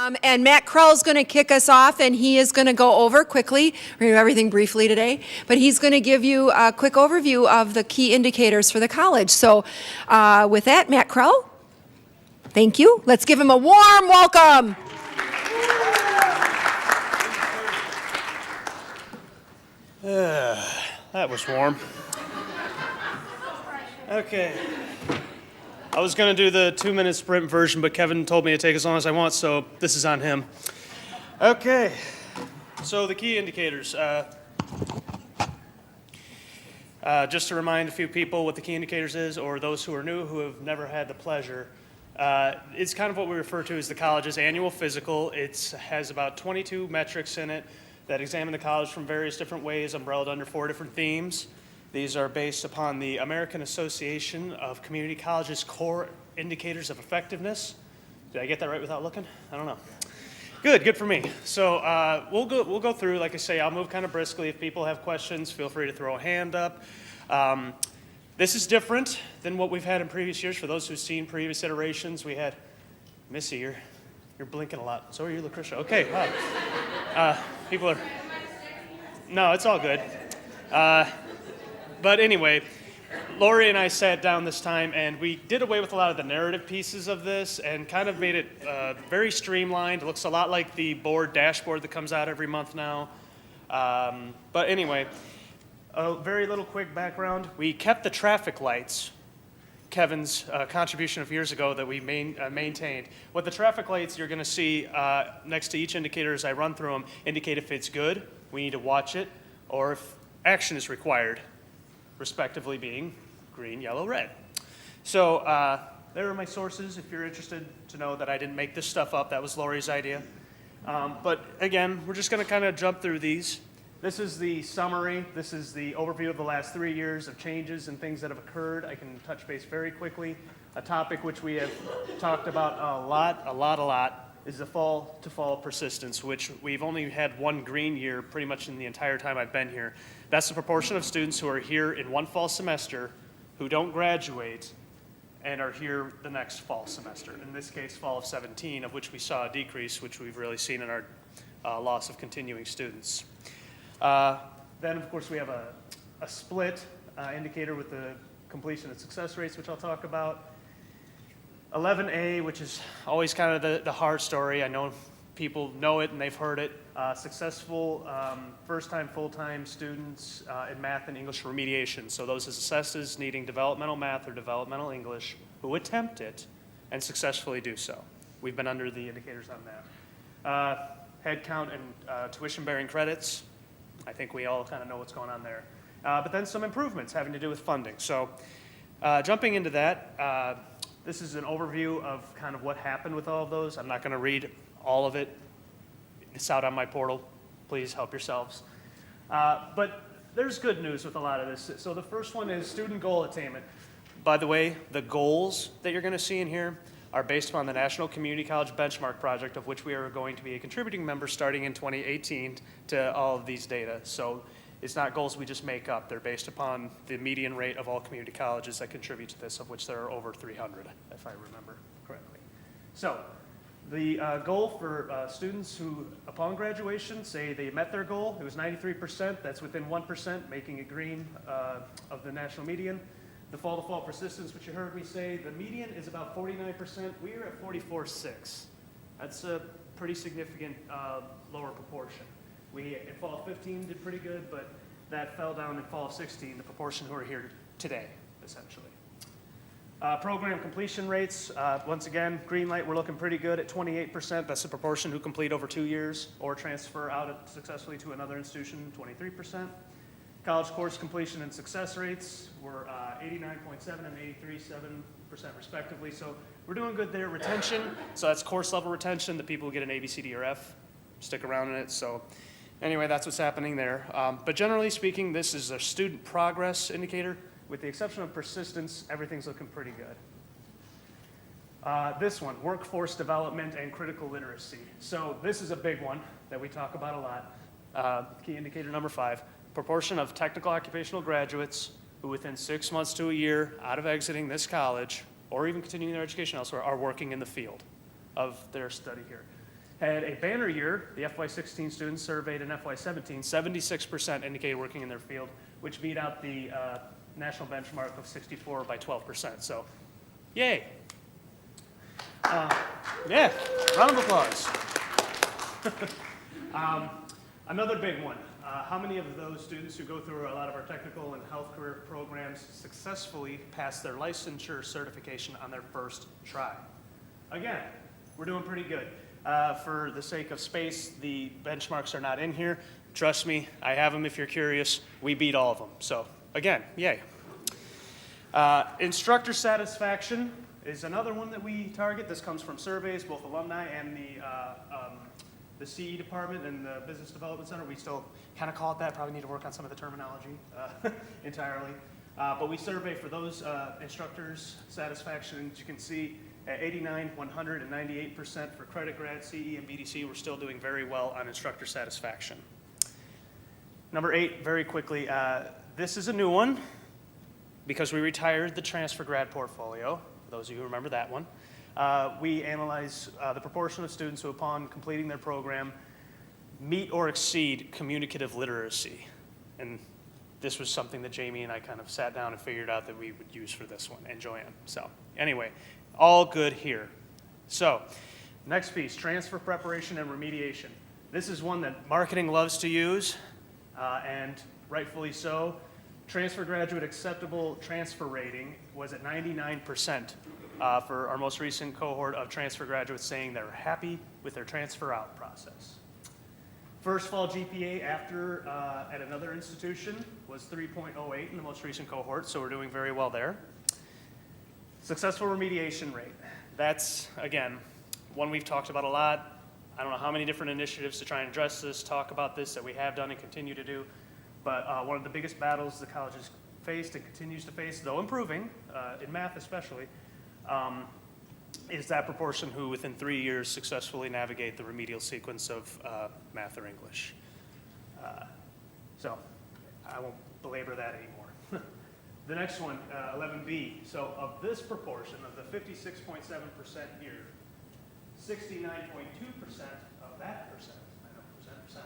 And Matt Krell's going to kick us off, and he is going to go over quickly. We're going to do everything briefly today, but he's going to give you a quick overview of the key indicators for the college. So with that, Matt Krell, thank you. Let's give him a warm welcome. That was warm. Okay. I was going to do the 2-minute sprint version, but Kevin told me to take as long as I want, so this is on him. Okay. So the key indicators. Just to remind a few people what the key indicators is, or those who are new who have never had the pleasure, it's kind of what we refer to as the college's annual physical. It has about 22 metrics in it that examine the college from various different ways, umbrellaed under 4 different themes. These are based upon the American Association of Community Colleges Core Indicators of Effectiveness. Did I get that right without looking? I don't know. Good for me. So we'll go through. Like I say, I'll move kind of briskly. If people have questions, feel free to throw a hand up. This is different than what we've had in previous years. For those who've seen previous iterations, we had Missy. You're blinking a lot. So are you, Lucretia. Okay. Wow. People are. No, it's all good. But anyway, Lori and I sat down this time and we did away with a lot of the narrative pieces of this and kind of made it very streamlined. It looks a lot like the board dashboard that comes out every month now. But anyway, a very little quick background. We kept the traffic lights, Kevin's contribution of years ago that we maintained. What the traffic lights you're going to see next to each indicator as I run through them indicate if it's good, we need to watch it, or if action is required, respectively being green, yellow, red. So there are my sources if you're interested to know that I didn't make this stuff up. That was Lori's idea. But again, we're just going to kind of jump through these. This is the summary. This is the overview of the last 3 years of changes and things that have occurred. I can touch base very quickly. A topic which we have talked about a lot is the fall to fall persistence, which we've only had one green year pretty much in the entire time I've been here. That's the proportion of students who are here in one fall semester who don't graduate and are here the next fall semester. In this case, fall of 17, of which we saw a decrease, which we've really seen in our loss of continuing students. Then, of course, we have a split indicator with the completion and success rates, which I'll talk about. 11A, which is always kind of the hard story. I know people know it and they've heard it. Successful first-time, full-time students in math and English remediation. So those assesses needing developmental math or developmental English who attempt it and successfully do so. We've been under the indicators on that. Head count and tuition-bearing credits. I think we all kind of know what's going on there. But then some improvements having to do with funding. So jumping into that, this is an overview of kind of what happened with all of those. I'm not going to read all of it. It's out on my portal. Please help yourselves. But there's good news with a lot of this. So the first one is student goal attainment. By the way, the goals that you're going to see in here are based upon the National Community College Benchmark Project, of which we are going to be a contributing member starting in 2018 to all of these data. So it's not goals we just make up. They're based upon the median rate of all community colleges that contribute to this, of which there are over 300, if I remember correctly. So the goal for students who, upon graduation, say they met their goal, it was 93%. That's within 1%, making it green of the national median. The fall-to-fall persistence, which you heard me say, the median is about 49%. We are at 44.6. That's a pretty significant lower proportion. We, in fall of 15, did pretty good, but that fell down in fall of 16, the proportion who are here today, essentially. Program completion rates, once again, green light, we're looking pretty good at 28%. That's the proportion who complete over 2 years or transfer out successfully to another institution, 23%. College course completion and success rates were 89.7 and 83.7% respectively. So we're doing good there. Retention, so that's course level retention. The people who get an A, B, C, D, or F stick around in it. So anyway, that's what's happening there. But generally speaking, this is a student progress indicator. With the exception of persistence, everything's looking pretty good. This one, workforce development and critical literacy. So this is a big one that we talk about a lot. Key indicator number 5. Proportion of technical occupational graduates who within 6 months to a year out of exiting this college or even continuing their education elsewhere are working in the field of their study here. had a banner year. The FY16 students surveyed in FY17, 76% indicated working in their field, which beat out the national benchmark of 64 by 12%. So, yay. Yeah, round of applause. Another big one. How many of those students who go through a lot of our technical and health career programs successfully pass their licensure certification on their first try? Again, we're doing pretty good. For the sake of space, the benchmarks are not in here. Trust me, I have them if you're curious. We beat all of them. So again, yay. Instructor satisfaction is another one that we target. This comes from surveys, both alumni and the CE department and the Business Development Center. We still kind of call it that. Probably need to work on some of the terminology entirely. But we survey for those instructors' satisfaction. As you can see, at 89, 100, and 98% for credit grad, CE, and BDC, we're still doing very well on instructor satisfaction. Number 8, very quickly, this is a new one because we retired the transfer grad portfolio. For those of you who remember that one. We analyze the proportion of students who, upon completing their program, meet or exceed communicative literacy. And this was something that Jamie and I kind of sat down and figured out that we would use for this one, and Joanne. So anyway, all good here. So next piece, transfer preparation and remediation. This is one that marketing loves to use, and rightfully so. Transfer graduate acceptable transfer rating was at 99%. For our most recent cohort of transfer graduates saying they're happy with their transfer out process. First fall GPA after at another institution was 3.08 in the most recent cohort, so we're doing very well there. Successful remediation rate. That's, again, one we've talked about a lot. I don't know how many different initiatives to try and address this, talk about this that we have done and continue to do, but one of the biggest battles the college has faced and continues to face, though improving, in math especially, is that proportion who within 3 years successfully navigate the remedial sequence of math or English. So I won't belabor that anymore. The next one, 11B. So of this proportion, of the 56.7% here, 69.2% of that percent, I know, percent,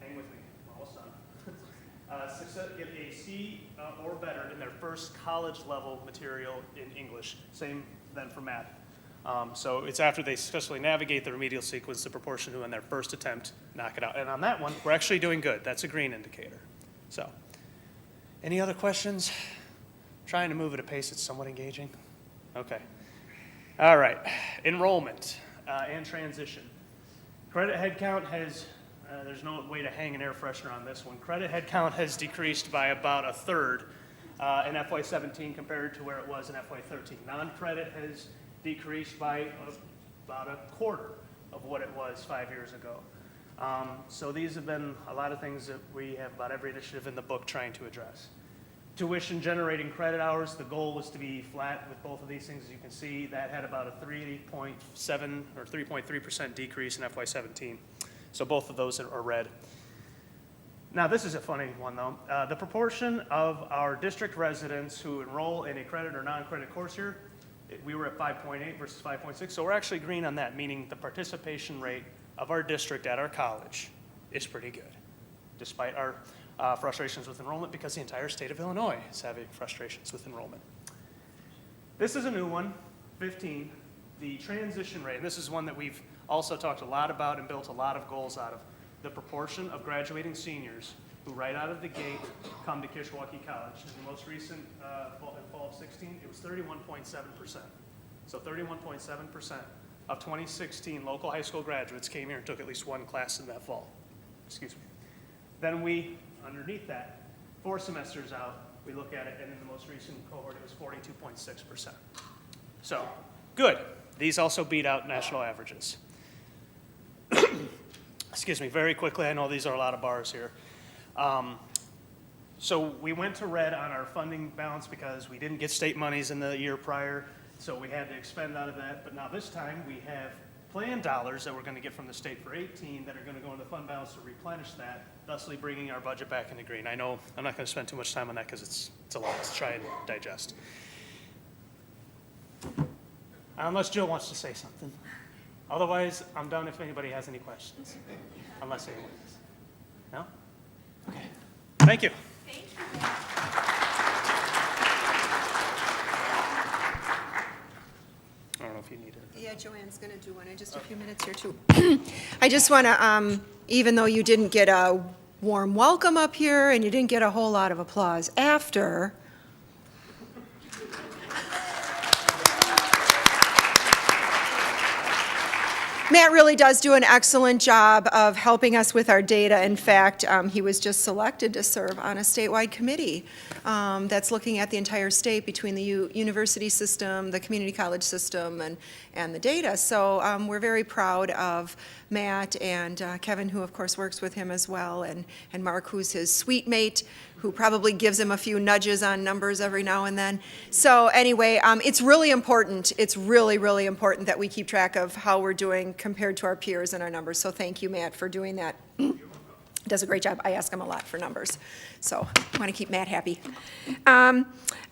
hang with me, I'm almost done, get a C or better in their first college level material in English. Same then for math. So it's after they successfully navigate the remedial sequence, the proportion who in their first attempt knock it out. And on that one, we're actually doing good. That's a green indicator. So, any other questions? Trying to move at a pace that's somewhat engaging. Okay. All right. Enrollment and transition. Credit headcount has, there's no way to hang an air freshener on this one. Credit headcount has decreased by about a third in FY17 compared to where it was in FY13. Non-credit has decreased by about a quarter of what it was 5 years ago. So these have been a lot of things that we have about every initiative in the book trying to address. Tuition generating credit hours, the goal was to be flat with both of these things. As you can see, that had about a 3.7 or 3.3% decrease in FY17. So both of those are red. Now this is a funny one though. The proportion of our district residents who enroll in a credit or non-credit course here, we were at 5.8 versus 5.6. So we're actually green on that, meaning the participation rate of our district at our college is pretty good, despite our frustrations with enrollment, because the entire state of Illinois is having frustrations with enrollment. This is a new one, 15, the transition rate. And this is one that we've also talked a lot about and built a lot of goals out of. The proportion of graduating seniors who right out of the gate come to Kishwaukee College. In the most recent fall of 16, it was 31.7%. So 31.7% of 2016 local high school graduates came here and took at least one class in that fall. Excuse me. Then we, underneath that, 4 semesters out, we look at it, and in the most recent cohort, it was 42.6%. So, good. These also beat out national averages. Excuse me, very quickly, I know these are a lot of bars here. So we went to red on our funding balance because we didn't get state monies in the year prior, so we had to expend out of that. But now this time, we have planned dollars that we're going to get from the state for 18 that are going to go into the fund balance to replenish that, thusly bringing our budget back into green. I know I'm not going to spend too much time on that because it's a lot to try and digest. Unless Jill wants to say something. Otherwise, I'm done if anybody has any questions, unless anyone does. No? Okay. Thank you. I don't know if you need it. Yeah, Joanne's going to do one in just a few minutes here, too. I just want to, even though you didn't get a warm welcome up here and you didn't get a whole lot of applause after, Matt really does do an excellent job of helping us with our data. In fact, he was just selected to serve on a statewide committee that's looking at the entire state between the university system, the community college system, and the data. So we're very proud of Matt and Kevin, who of course works with him as well, and Mark, who's his suite mate, who probably gives him a few nudges on numbers every now and then. So anyway, it's really important. It's really, really important that we keep track of how we're doing compared to our peers and our numbers. So thank you, Matt, for doing that. Does a great job. I ask him a lot for numbers. So I want to keep Matt happy.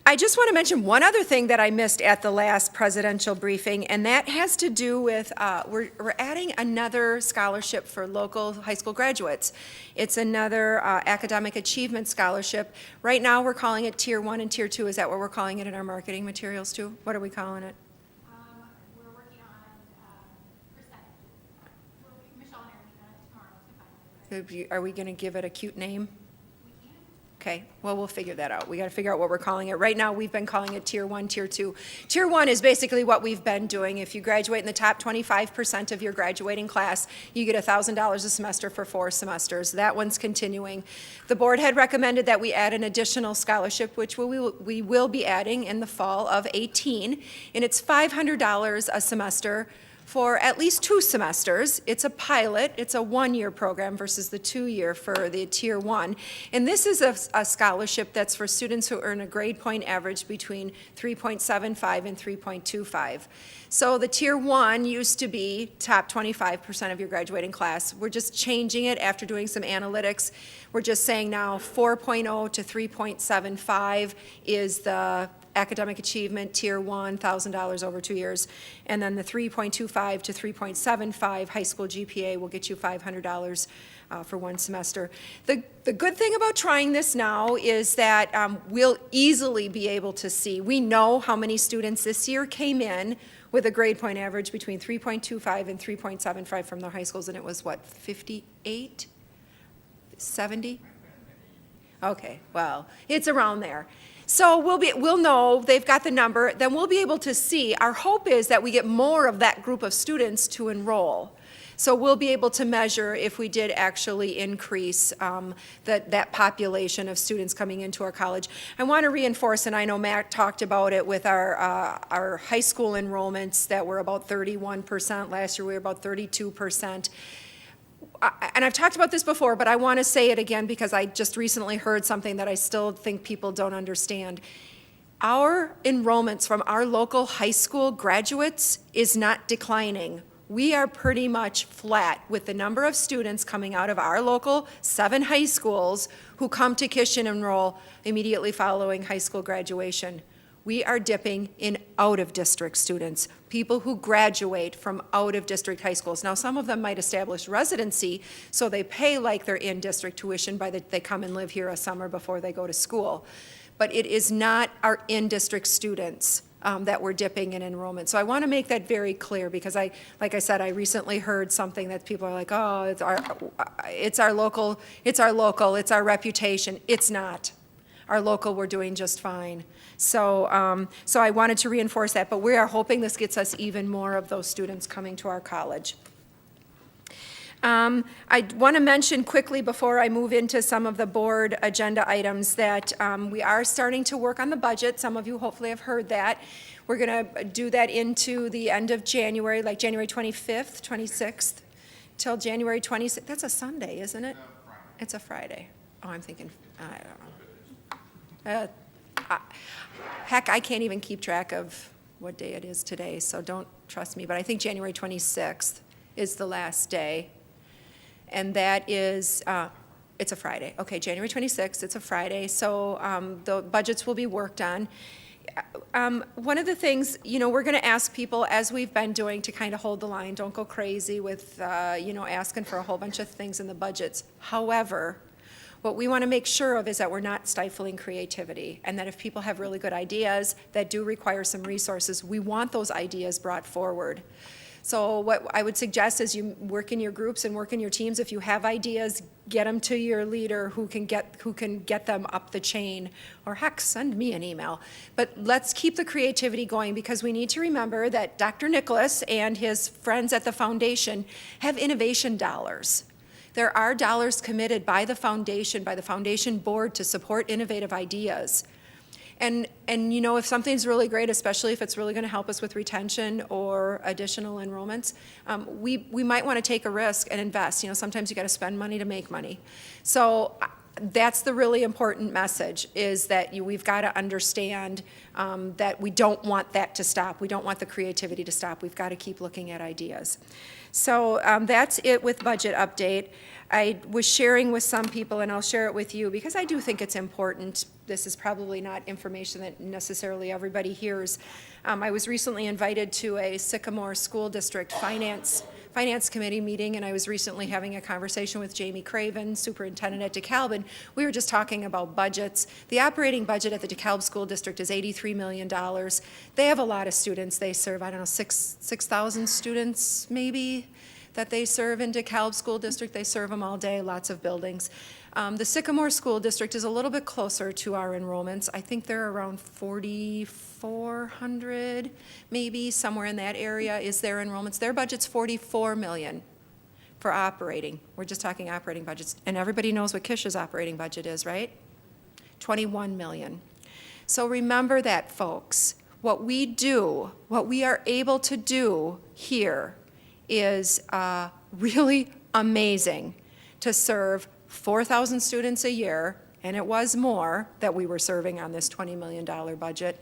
I just want to mention one other thing that I missed at the last presidential briefing, and that has to do with, we're adding another scholarship for local high school graduates. It's another academic achievement scholarship. Right now, we're calling it Tier 1 and Tier 2. Is that what we're calling it in our marketing materials too? What are we calling it? We're working on percentages. Michelle and I are meeting on it tomorrow to find out. Are we going to give it a cute name? Okay, well, we'll figure that out. We got to figure out what we're calling it. Right now, we've been calling it Tier 1, Tier 2. Tier 1 is basically what we've been doing. If you graduate in the top 25% of your graduating class, you get $1,000 a semester for 4 semesters. That one's continuing. The board had recommended that we add an additional scholarship, which we will be adding in the fall of 18, and it's $500 a semester for at least 2 semesters. It's a pilot. It's a 1-year program versus the 2-year for the Tier 1. And this is a scholarship that's for students who earn a grade point average between 3.75 and 3.25. So the Tier 1 used to be top 25% of your graduating class. We're just changing it after doing some analytics. We're just saying now 4.0 to 3.75 is the academic achievement, Tier 1, $1,000 over 2 years. And then the 3.25 to 3.75 high school GPA will get you $500 for 1 semester. The good thing about trying this now is that we'll easily be able to see, we know how many students this year came in with a grade point average between 3.25 and 3.75 from their high schools, and it was what, 58? 70? Okay, well, it's around there. So we'll know, they've got the number, then we'll be able to see. Our hope is that we get more of that group of students to enroll. So we'll be able to measure if we did actually increase that population of students coming into our college. I want to reinforce, and I know Matt talked about it with our high school enrollments that were about 31%. Last year we were about 32%. And I've talked about this before, but I want to say it again because I just recently heard something that I still think people don't understand. Our enrollments from our local high school graduates is not declining. We are pretty much flat with the number of students coming out of our local 7 high schools who come to Kish and enroll immediately following high school graduation. We are dipping in out-of-district students, people who graduate from out-of-district high schools. Now, some of them might establish residency, so they pay like their in-district tuition they come and live here a summer before they go to school. But it is not our in-district students that we're dipping in enrollment. So I want to make that very clear because like I said, I recently heard something that people are like, oh, it's our local, it's our reputation. It's not. Our local, we're doing just fine. So I wanted to reinforce that, but we are hoping this gets us even more of those students coming to our college. I want to mention quickly before I move into some of the board agenda items that we are starting to work on the budget. Some of you hopefully have heard that. We're going to do that into the end of January, like January 25th, 26th, till January 26th. That's a Sunday, isn't it? It's a Friday. Oh, I'm thinking, I don't know. Heck, I can't even keep track of what day it is today, so don't trust me. But I think January 26th is the last day. And that is, it's a Friday. Okay, January 26th, it's a Friday. So the budgets will be worked on. One of the things, we're going to ask people, as we've been doing, to kind of hold the line. Don't go crazy with, asking for a whole bunch of things in the budgets. However, what we want to make sure of is that we're not stifling creativity, and that if people have really good ideas that do require some resources, we want those ideas brought forward. So what I would suggest is you work in your groups and work in your teams. If you have ideas, get them to your leader who can get them up the chain, or heck, send me an email. But let's keep the creativity going, because we need to remember that Dr. Nicholas and his friends at the foundation have innovation dollars. There are dollars committed by the foundation board to support innovative ideas. And if something's really great, especially if it's really going to help us with retention or additional enrollments, we might want to take a risk and invest. Sometimes you got to spend money to make money. So that's the really important message, is that we've got to understand that we don't want that to stop. We don't want the creativity to stop. We've got to keep looking at ideas. So that's it with budget update. I was sharing with some people, and I'll share it with you because I do think it's important. This is probably not information that necessarily everybody hears. I was recently invited to a Sycamore School District Finance Committee meeting, and I was recently having a conversation with Jamie Craven, superintendent at DeKalb, and we were just talking about budgets. The operating budget at the DeKalb School District is $83 million. They have a lot of students. They serve, 6,000 students maybe that they serve in DeKalb School District. They serve them all day, lots of buildings. The Sycamore School District is a little bit closer to our enrollments. I think they're around 4,400, maybe, somewhere in that area is their enrollments. Their budget's $44 million for operating. We're just talking operating budgets. And everybody knows what Kish's operating budget is, right? $21 million. So remember that, folks. What we are able to do here is really amazing, to serve 4,000 students a year, and it was more that we were serving on this $20 million budget.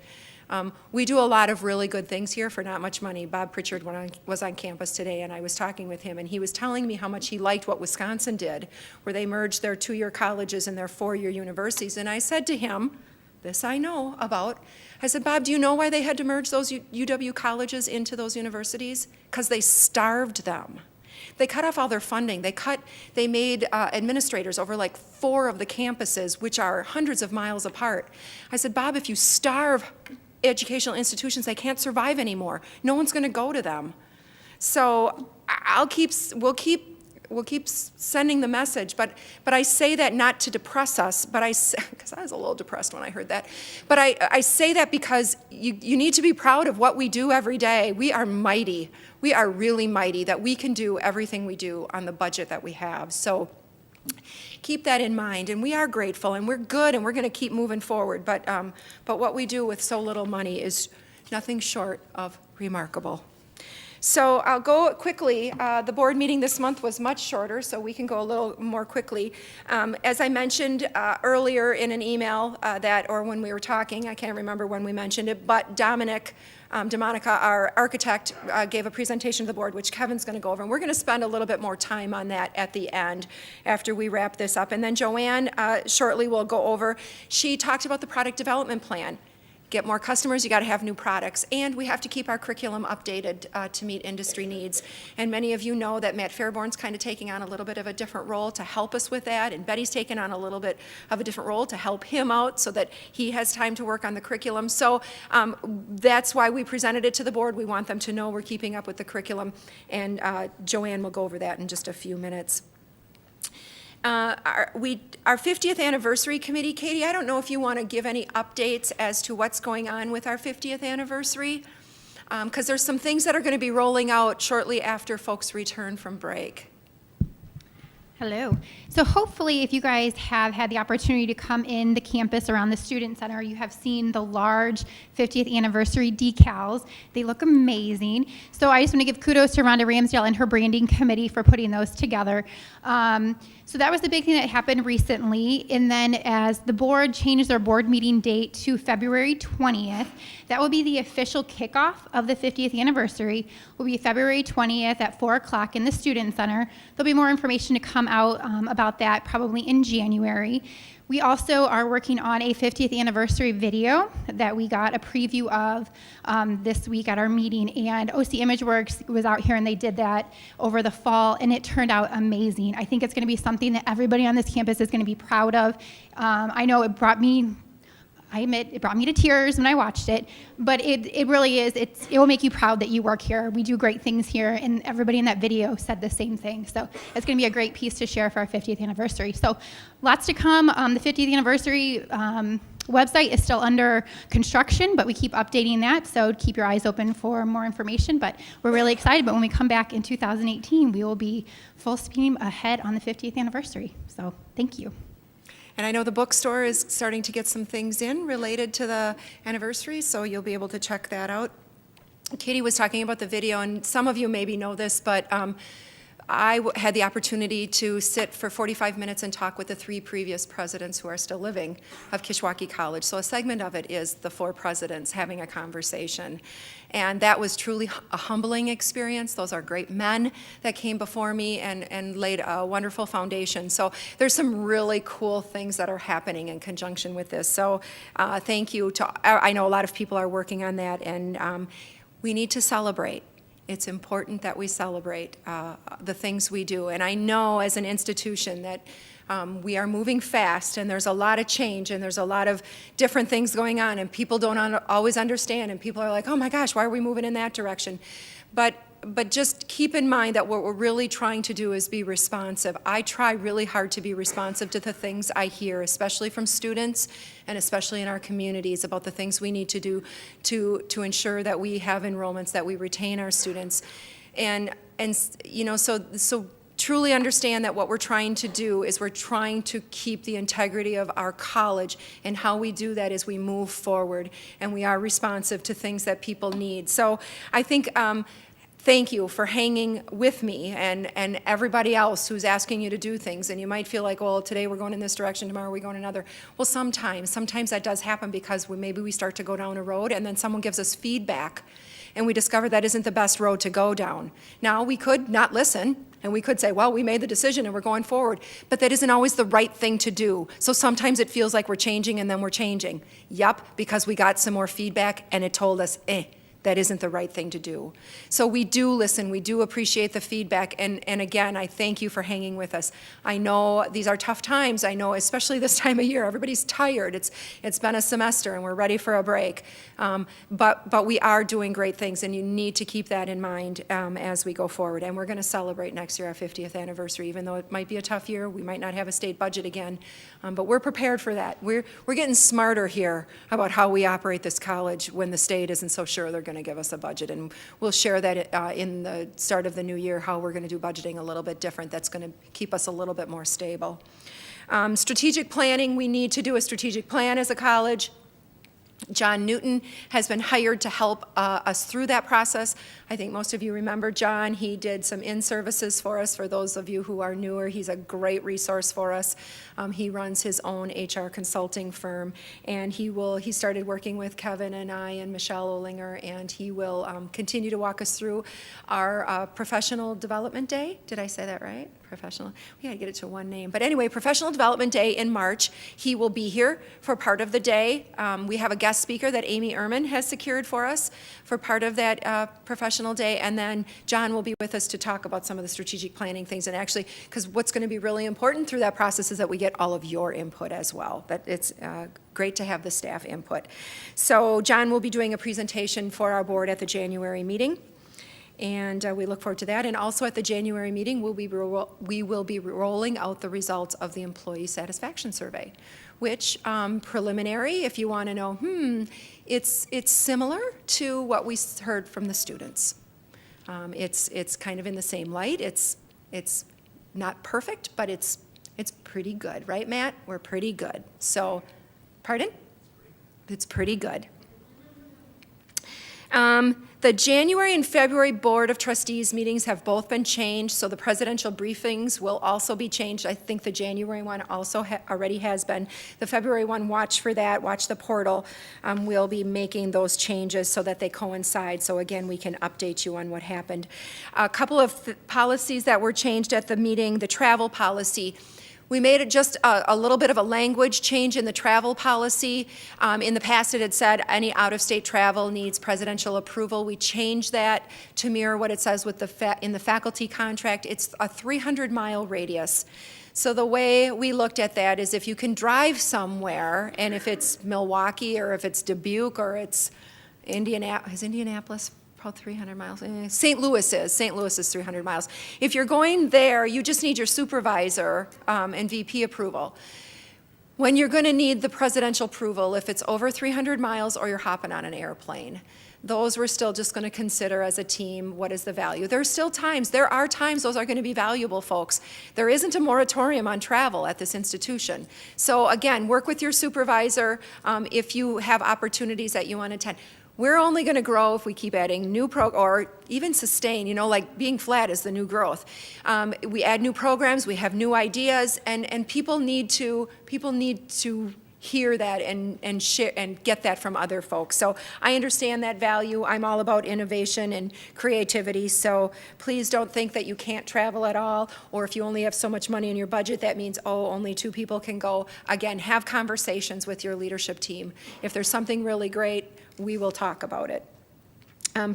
We do a lot of really good things here for not much money. Bob Pritchard was on campus today, and I was talking with him, and he was telling me how much he liked what Wisconsin did, where they merged their 2-year colleges and their 4-year universities. And I said to him, this I know about. I said, Bob, do you know why they had to merge those UW colleges into those universities? Because they starved them. They cut off all their funding. They made administrators over like 4 of the campuses, which are hundreds of miles apart. I said, Bob, if you starve educational institutions, they can't survive anymore. No one's going to go to them. So we'll keep sending the message, but I say that not to depress us, but because I was a little depressed when I heard that, but I say that because you need to be proud of what we do every day. We are mighty. We are really mighty that we can do everything we do on the budget that we have. So keep that in mind, and we are grateful, and we're good, and we're going to keep moving forward, but what we do with so little money is nothing short of remarkable. So I'll go quickly. The board meeting this month was much shorter, so we can go a little more quickly. As I mentioned earlier in an email or when we were talking, I can't remember when we mentioned it, but DeMonica, our architect, gave a presentation to the board, which Kevin's going to go over, and we're going to spend a little bit more time on that at the end after we wrap this up. And then Joanne shortly will go over. She talked about the product development plan. Get more customers, you got to have new products, and we have to keep our curriculum updated to meet industry needs. And many of you know that Matt Fairborn's kind of taking on a little bit of a different role to help us with that, and Betty's taken on a little bit of a different role to help him out so that he has time to work on the curriculum. So that's why we presented it to the board. We want them to know we're keeping up with the curriculum, and Joanne will go over that in just a few minutes. Our 50th anniversary committee, Katie, I don't know if you want to give any updates as to what's going on with our 50th anniversary, because there's some things that are going to be rolling out shortly after folks return from break. Hello. So hopefully if you guys have had the opportunity to come in the campus around the Student Center, you have seen the large 50th anniversary decals. They look amazing. So I just want to give kudos to Rhonda Ramsdale and her branding committee for putting those together. So that was the big thing that happened recently. And then as the board changed their board meeting date to February 20th, that will be the official kickoff of the 50th anniversary. Will be February 20th at 4 o'clock in the Student Center. There'll be more information to come out about that probably in January. We also are working on a 50th anniversary video that we got a preview of this week at our meeting, and OC ImageWorks was out here and they did that over the fall, and it turned out amazing. I think it's going to be something that everybody on this campus is going to be proud of. I know it brought me, I admit, it brought me to tears when I watched it, but it really is, it will make you proud that you work here. We do great things here, and everybody in that video said the same thing. So it's going to be a great piece to share for our 50th anniversary. So lots to come. The 50th anniversary website is still under construction, but we keep updating that, so keep your eyes open for more information. But we're really excited, but when we come back in 2018, we will be full steam ahead on the 50th anniversary. So thank you. And I know the bookstore is starting to get some things in related to the anniversary, so you'll be able to check that out. Katie was talking about the video, and some of you maybe know this, but I had the opportunity to sit for 45 minutes and talk with the 3 previous presidents who are still living of Kishwaukee College. So a segment of it is the 4 presidents having a conversation. And that was truly a humbling experience. Those are great men that came before me and laid a wonderful foundation. So there's some really cool things that are happening in conjunction with this. So thank you to, I know a lot of people are working on that, and we need to celebrate. It's important that we celebrate the things we do. And I know as an institution that we are moving fast, and there's a lot of change, and there's a lot of different things going on, and people don't always understand, and people are like, oh my gosh, why are we moving in that direction? But just keep in mind that what we're really trying to do is be responsive. I try really hard to be responsive to the things I hear, especially from students and especially in our communities, about the things we need to do to ensure that we have enrollments, that we retain our students. And you know, so truly understand that what we're trying to do is we're trying to keep the integrity of our college, and how we do that is we move forward and we are responsive to things that people need. So I think thank you for hanging with me and everybody else who's asking you to do things. And you might feel like, well, today we're going in this direction, tomorrow we're going another. Well, sometimes that does happen because maybe we start to go down a road and then someone gives us feedback and we discover that isn't the best road to go down. Now, we could not listen and we could say, well, we made the decision and we're going forward, but that isn't always the right thing to do. So sometimes it feels like we're changing and then we're changing. Yup, because we got some more feedback and it told us, that isn't the right thing to do. So we do listen, we do appreciate the feedback, and again, I thank you for hanging with us. I know these are tough times. I know, especially this time of year, everybody's tired. It's been a semester and we're ready for a break. But we are doing great things, and you need to keep that in mind as we go forward. And we're going to celebrate next year our 50th anniversary, even though it might be a tough year. We might not have a state budget again, but we're prepared for that. We're getting smarter here about how we operate this college when the state isn't so sure they're going to give us a budget, and we'll share that in the start of the new year, how we're going to do budgeting a little bit different. That's going to keep us a little bit more stable. Strategic planning, we need to do a strategic plan as a college. John Newton has been hired to help us through that process. I think most of you remember John. He did some in-services for us. For those of you who are newer, he's a great resource for us. He runs his own HR consulting firm, and he started working with Kevin and I and Michelle Olinger, and he will continue to walk us through our professional development day. Did I say that right? Professional. We gotta get it to one name. But anyway, Professional Development Day in March. He will be here for part of the day. We have a guest speaker that Amy Ehrman has secured for us for part of that professional day, and then John will be with us to talk about some of the strategic planning things. And actually, because what's going to be really important through that process is that we get all of your input as well. That it's great to have the staff input. So John will be doing a presentation for our board at the January meeting. And we look forward to that. And also at the January meeting, we will be rolling out the results of the employee satisfaction survey, which preliminary, if you want to know, it's similar to what we heard from the students. It's kind of in the same light. It's not perfect, but it's pretty good, right, Matt? We're pretty good. So, pardon? It's pretty good. The January and February Board of Trustees meetings have both been changed, so the presidential briefings will also be changed. I think the January one also already has been. The February one, watch for that, watch the portal. We'll be making those changes so that they coincide, so again, we can update you on what happened. A couple of policies that were changed at the meeting, the travel policy. We made it just a little bit of a language change in the travel policy. In the past, it had said any out-of-state travel needs presidential approval. We changed that to mirror what it says with in the faculty contract. It's a 300-mile radius. So the way we looked at that is if you can drive somewhere, and if it's Milwaukee or if it's Dubuque or it's Indianapolis, probably 300 miles. St. Louis is 300 miles. If you're going there, you just need your supervisor and VP approval. When you're going to need the presidential approval, if it's over 300 miles or you're hopping on an airplane, those we're still just going to consider as a team, what is the value? There are times those are going to be valuable, folks. There isn't a moratorium on travel at this institution. So again, work with your supervisor if you have opportunities that you want to attend. We're only going to grow if we keep adding new or even sustain, like being flat is the new growth. We add new programs, we have new ideas, and people need to hear that and share and get that from other folks. So I understand that value. I'm all about innovation and creativity, so please don't think that you can't travel at all, or if you only have so much money in your budget, that means, only 2 people can go. Again, have conversations with your leadership team. If there's something really great, we will talk about it.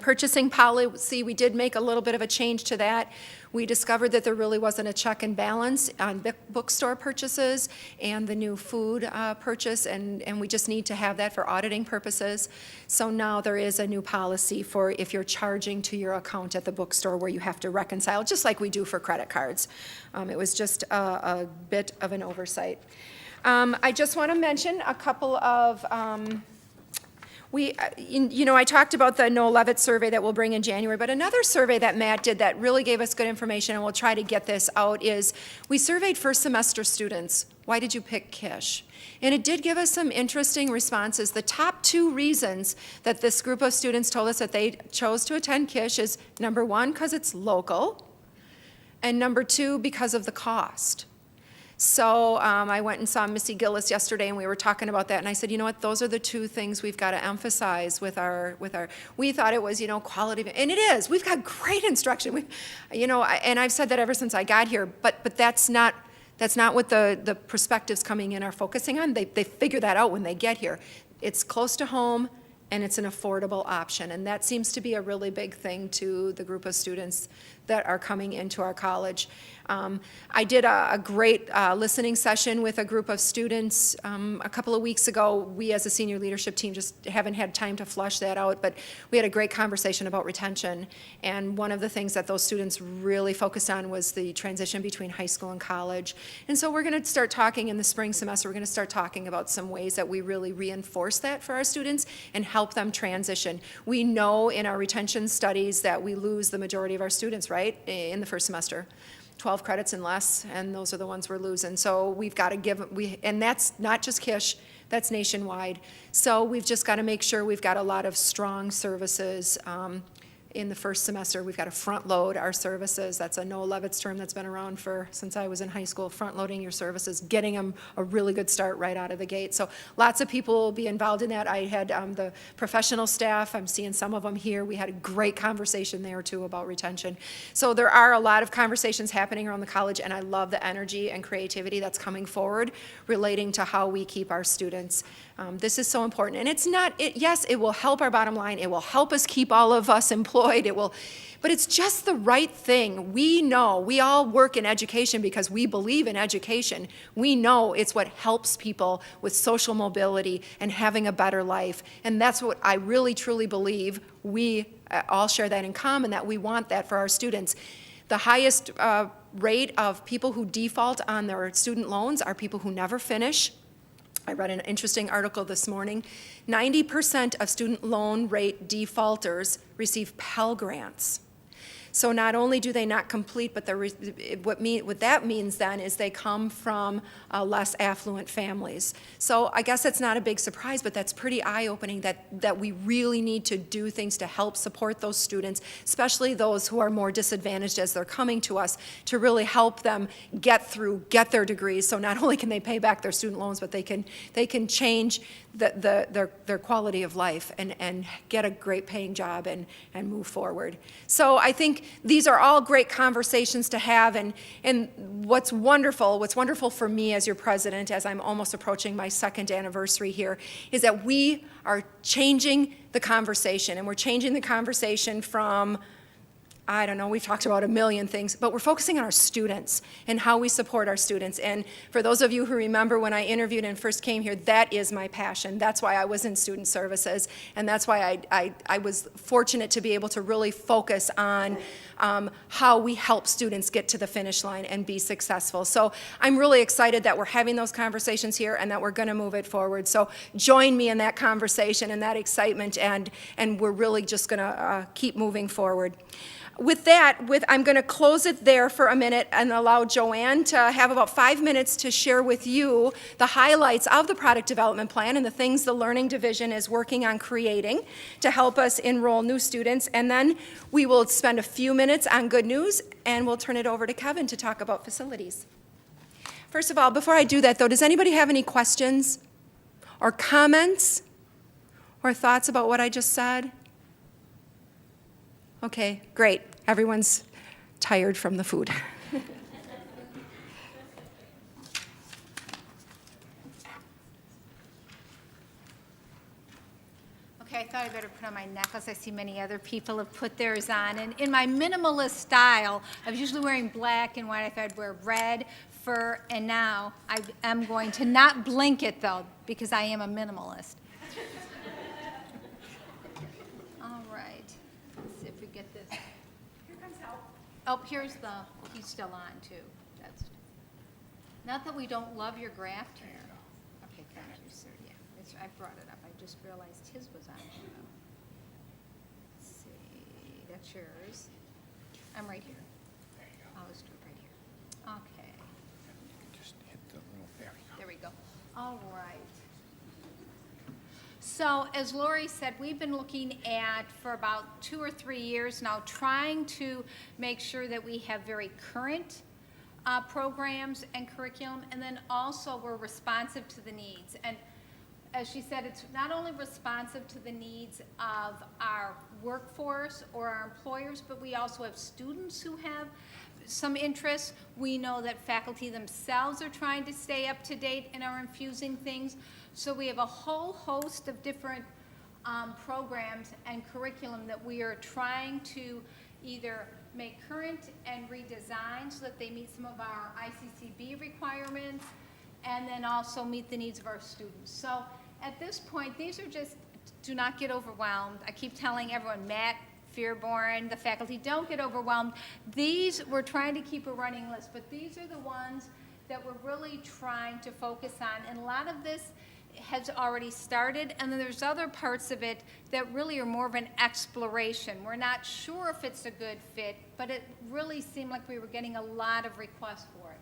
Purchasing policy, we did make a little bit of a change to that. We discovered that there really wasn't a check and balance on bookstore purchases and the new food purchase, and we just need to have that for auditing purposes. So now there is a new policy for if you're charging to your account at the bookstore where you have to reconcile, just like we do for credit cards. It was just a bit of an oversight. I just want to mention a couple of I talked about the Noel Levitt survey that we'll bring in January, but another survey that Matt did that really gave us good information, and we'll try to get this out, is we surveyed first semester students. Why did you pick Kish? And it did give us some interesting responses. The top 2 reasons that this group of students told us that they chose to attend Kish is, number 1, because it's local, and number 2, because of the cost. So I went and saw Missy Gillis yesterday, and we were talking about that, and I said, you know what, those are the 2 things we've got to emphasize with our, we thought it was, quality, and it is. We've got great instruction. And I've said that ever since I got here, but that's not what the perspectives coming in are focusing on. They figure that out when they get here. It's close to home, and it's an affordable option, and that seems to be a really big thing to the group of students that are coming into our college. I did a great listening session with a group of students a couple of weeks ago. We as a senior leadership team just haven't had time to flush that out, but we had a great conversation about retention, and one of the things that those students really focused on was the transition between high school and college. And so we're going to start talking in the spring semester, we're going to start talking about some ways that we really reinforce that for our students and help them transition. We know in our retention studies that we lose the majority of our students, right, in the first semester. 12 credits and less, and those are the ones we're losing. So we've got to give, and that's not just Kish, that's nationwide. So we've just got to make sure we've got a lot of strong services in the first semester. We've got to front load our services. That's a Noel Levitt's term that's been around since I was in high school, front loading your services, getting them a really good start right out of the gate. So lots of people will be involved in that. I had the professional staff, I'm seeing some of them here. We had a great conversation there too about retention. So there are a lot of conversations happening around the college, and I love the energy and creativity that's coming forward relating to how we keep our students. This is so important, and it's not, yes, it will help our bottom line, it will help us keep all of us employed, but it's just the right thing. We know, we all work in education because we believe in education. We know it's what helps people with social mobility and having a better life, and that's what I really truly believe. We all share that in common, that we want that for our students. The highest rate of people who default on their student loans are people who never finish. I read an interesting article this morning. 90% of student loan rate defaulters receive Pell Grants. So not only do they not complete, but what that means then is they come from less affluent families. So I guess it's not a big surprise, but that's pretty eye-opening that we really need to do things to help support those students, especially those who are more disadvantaged as they're coming to us, to really help them get their degrees. So not only can they pay back their student loans, but they can change their quality of life and get a great paying job and move forward. So I think these are all great conversations to have, and what's wonderful for me as your president, as I'm almost approaching my second anniversary here, is that we are changing the conversation, and we're changing the conversation from, I don't know, we've talked about a million things, but we're focusing on our students and how we support our students. And for those of you who remember when I interviewed and first came here, that is my passion. That's why I was in student services, and that's why I was fortunate to be able to really focus on how we help students get to the finish line and be successful. So I'm really excited that we're having those conversations here and that we're going to move it forward. So join me in that conversation and that excitement, and we're really just going to keep moving forward. With that, I'm going to close it there for a minute and allow Joanne to have about 5 minutes to share with you the highlights of the product development plan and the things the Learning Division is working on creating to help us enroll new students. And then we will spend a few minutes on good news, and we'll turn it over to Kevin to talk about facilities. First of all, before I do that, though, does anybody have any questions or comments or thoughts about what I just said? Okay, great. Everyone's tired from the food. Okay, I thought I better put on my necklace. I see many other people have put theirs on. And in my minimalist style, I was usually wearing black and white. I thought I'd wear red, fur, and now I am going to not blink it, though, because I am a minimalist. All right. Let's see if we get this. Here comes help. Oh, he's still on, too. That's not that we don't love your graft here. Okay, thank you, sir. Yeah, I brought it up. I just realized his was on here. Let's see, that's yours. I'm right here. There you go. I'll just do it right here. Okay. Just hit the little, there we go. There we go. All right. So as Lori said, we've been looking at, for about 2 or 3 years now, trying to make sure that we have very current programs and curriculum, and then also we're responsive to the needs. And as she said, it's not only responsive to the needs of our workforce or our employers, but we also have students who have some interests. We know that faculty themselves are trying to stay up to date and are infusing things. So we have a whole host of different programs and curriculum that we are trying to either make current and redesign so that they meet some of our ICCB requirements, and then also meet the needs of our students. So at this point, these are just, do not get overwhelmed. I keep telling everyone, Matt, Fearborn, the faculty, don't get overwhelmed. These, we're trying to keep a running list, but these are the ones that we're really trying to focus on. And a lot of this has already started, and then there's other parts of it that really are more of an exploration. We're not sure if it's a good fit, but it really seemed like we were getting a lot of requests for it.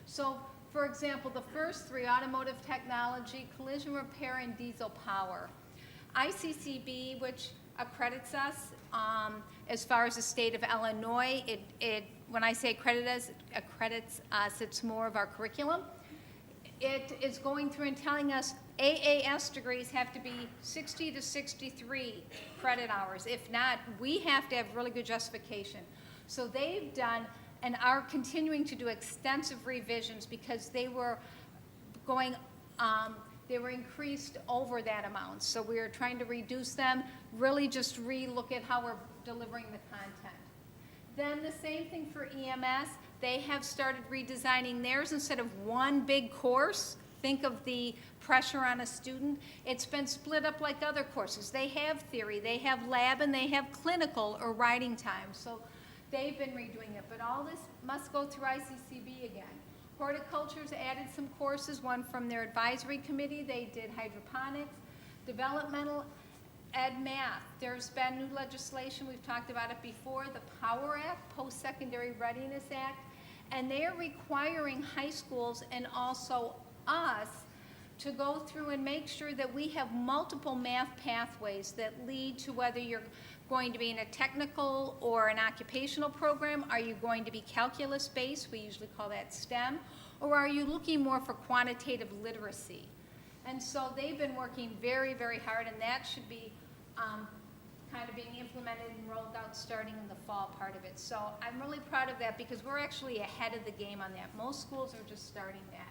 So, for example, the first 3, automotive technology, collision repair, and diesel power. ICCB, which accredits us as far as the state of Illinois, when I say accredits us, it's more of our curriculum. It is going through and telling us AAS degrees have to be 60 to 63 credit hours. If not, we have to have really good justification. So they've done and are continuing to do extensive revisions because they were going, they were increased over that amount. So we are trying to reduce them, really just re-look at how we're delivering the content. Then the same thing for EMS. They have started redesigning theirs. Instead of one big course, think of the pressure on a student, it's been split up like other courses. They have theory, they have lab, and they have clinical or writing time. So they've been redoing it, but all this must go through ICCB again. Horticulture's added some courses, one from their advisory committee. They did hydroponics, developmental Ed Math, there's been new legislation, we've talked about it before, the POWER Act, Post-Secondary Readiness Act, and they are requiring high schools and also us to go through and make sure that we have multiple math pathways that lead to whether you're going to be in a technical or an occupational program, are you going to be calculus-based, we usually call that STEM, or are you looking more for quantitative literacy? And so they've been working very, very hard, and that should be kind of being implemented and rolled out starting in the fall part of it. So I'm really proud of that because we're actually ahead of the game on that. Most schools are just starting that.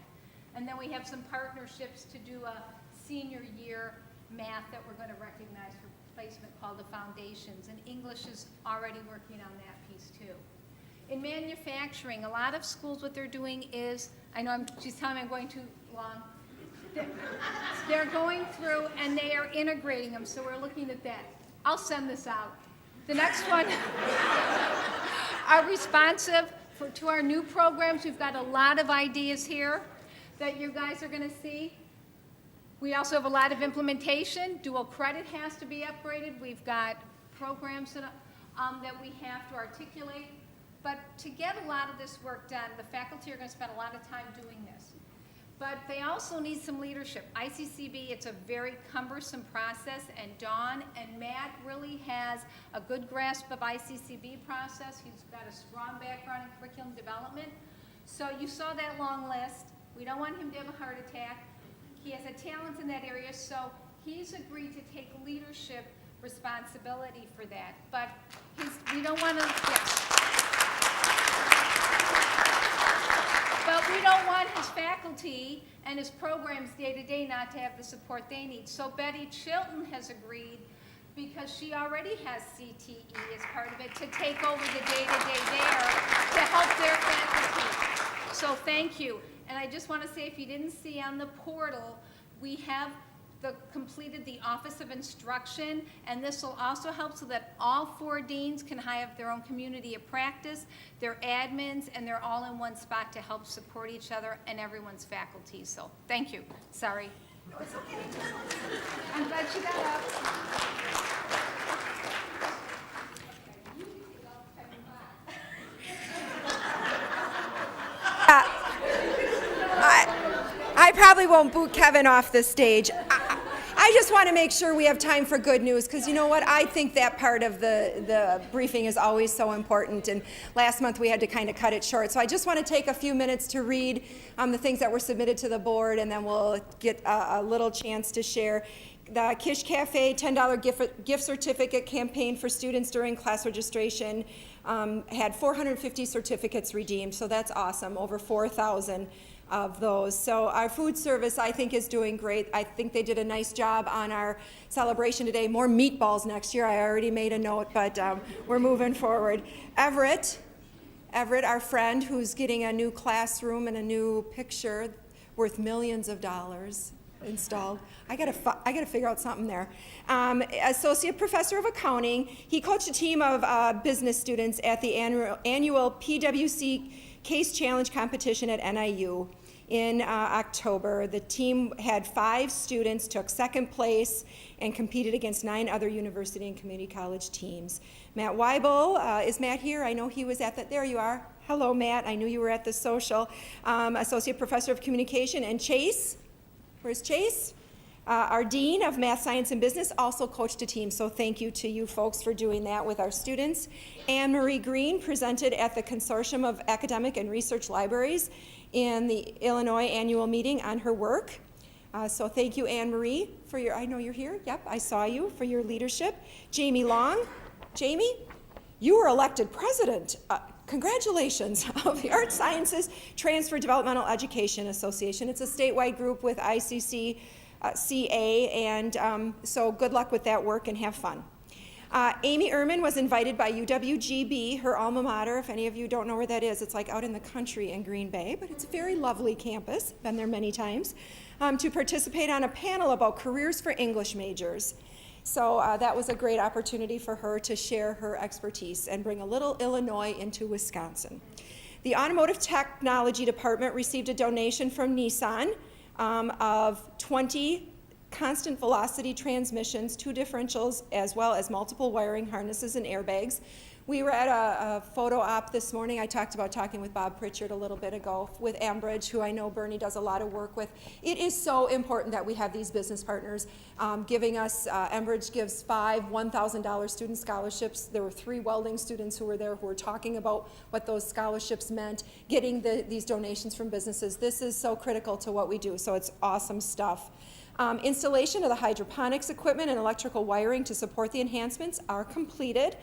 And then we have some partnerships to do a senior year math that we're going to recognize for placement called the Foundations, and English is already working on that piece too. In manufacturing, a lot of schools, what they're doing is, I know she's telling me I'm going too long, they're going through and they are integrating them, so we're looking at that. I'll send this out. The next one are responsive to our new programs. We've got a lot of ideas here that you guys are going to see. We also have a lot of implementation. Dual credit has to be upgraded. We've got programs that we have to articulate. But to get a lot of this work done, the faculty are going to spend a lot of time doing this. But they also need some leadership. ICCB, it's a very cumbersome process, and Dawn and Matt really has a good grasp of ICCB process. He's got a strong background in curriculum development. So you saw that long list. We don't want him to have a heart attack. He has a talent in that area, so he's agreed to take leadership responsibility for that. But we don't want to, but we don't want his faculty and his programs day to day not to have the support they need. So Betty Chilton has agreed, because she already has CTE as part of it, to take over the day to day there to help their faculty. So thank you. And I just want to say, if you didn't see on the portal, we have completed the Office of Instruction, and this will also help so that all 4 deans can have their own community of practice, their admins, and they're all in one spot to help support each other and everyone's faculty. So thank you. Sorry. No, it's okay. I'm glad you got up. I probably won't boot Kevin off the stage. I just want to make sure we have time for good news, because you know what? I think that part of the briefing is always so important, and last month we had to kind of cut it short. So I just want to take a few minutes to read the things that were submitted to the board, and then we'll get a little chance to share. The Kish Cafe $10 gift certificate campaign for students during class registration had 450 certificates redeemed, so that's awesome, over 4,000 of those. So our food service, I think, is doing great. I think they did a nice job on our celebration today. More meatballs next year. I already made a note, but we're moving forward. Everett, our friend, who's getting a new classroom and a new picture worth millions of dollars installed. I gotta figure out something there. Associate Professor of Accounting. He coached a team of business students at the annual PwC Case Challenge competition at NIU in October. The team had 5 students, took second place, and competed against 9 other university and community college teams. Matt Weibel, is Matt here? I know he was at there you are. Hello, Matt. I knew you were at the social. Associate Professor of Communication. And Chase, where's Chase? Our Dean of Math, Science, and Business also coached a team, so thank you to you folks for doing that with our students. Anne Marie Green presented at the Consortium of Academic and Research Libraries in the Illinois annual meeting on her work. So thank you, Anne Marie, for I know you're here, yep, I saw you, for your leadership. Jamie Long. Jamie, you were elected president. Congratulations, of the Art Sciences Transfer Developmental Education Association. It's a statewide group with ICC, CA, and so good luck with that work and have fun. Amy Ehrman was invited by UWGB, her alma mater. If any of you don't know where that is, it's like out in the country in Green Bay, but it's a very lovely campus, been there many times, to participate on a panel about careers for English majors. So that was a great opportunity for her to share her expertise and bring a little Illinois into Wisconsin. The Automotive Technology Department received a donation from Nissan of $20 constant velocity transmissions, 2 differentials, as well as multiple wiring harnesses and airbags. We were at a photo op this morning. I talked about talking with Bob Pritchard a little bit ago with Ambridge, who I know Bernie does a lot of work with. It is so important that we have these business partners giving us, Ambridge gives 5 $1,000 student scholarships. There were 3 welding students who were there who were talking about what those scholarships meant, getting these donations from businesses. This is so critical to what we do, so it's awesome stuff. Installation of the hydroponics equipment and electrical wiring to support the enhancements are completed.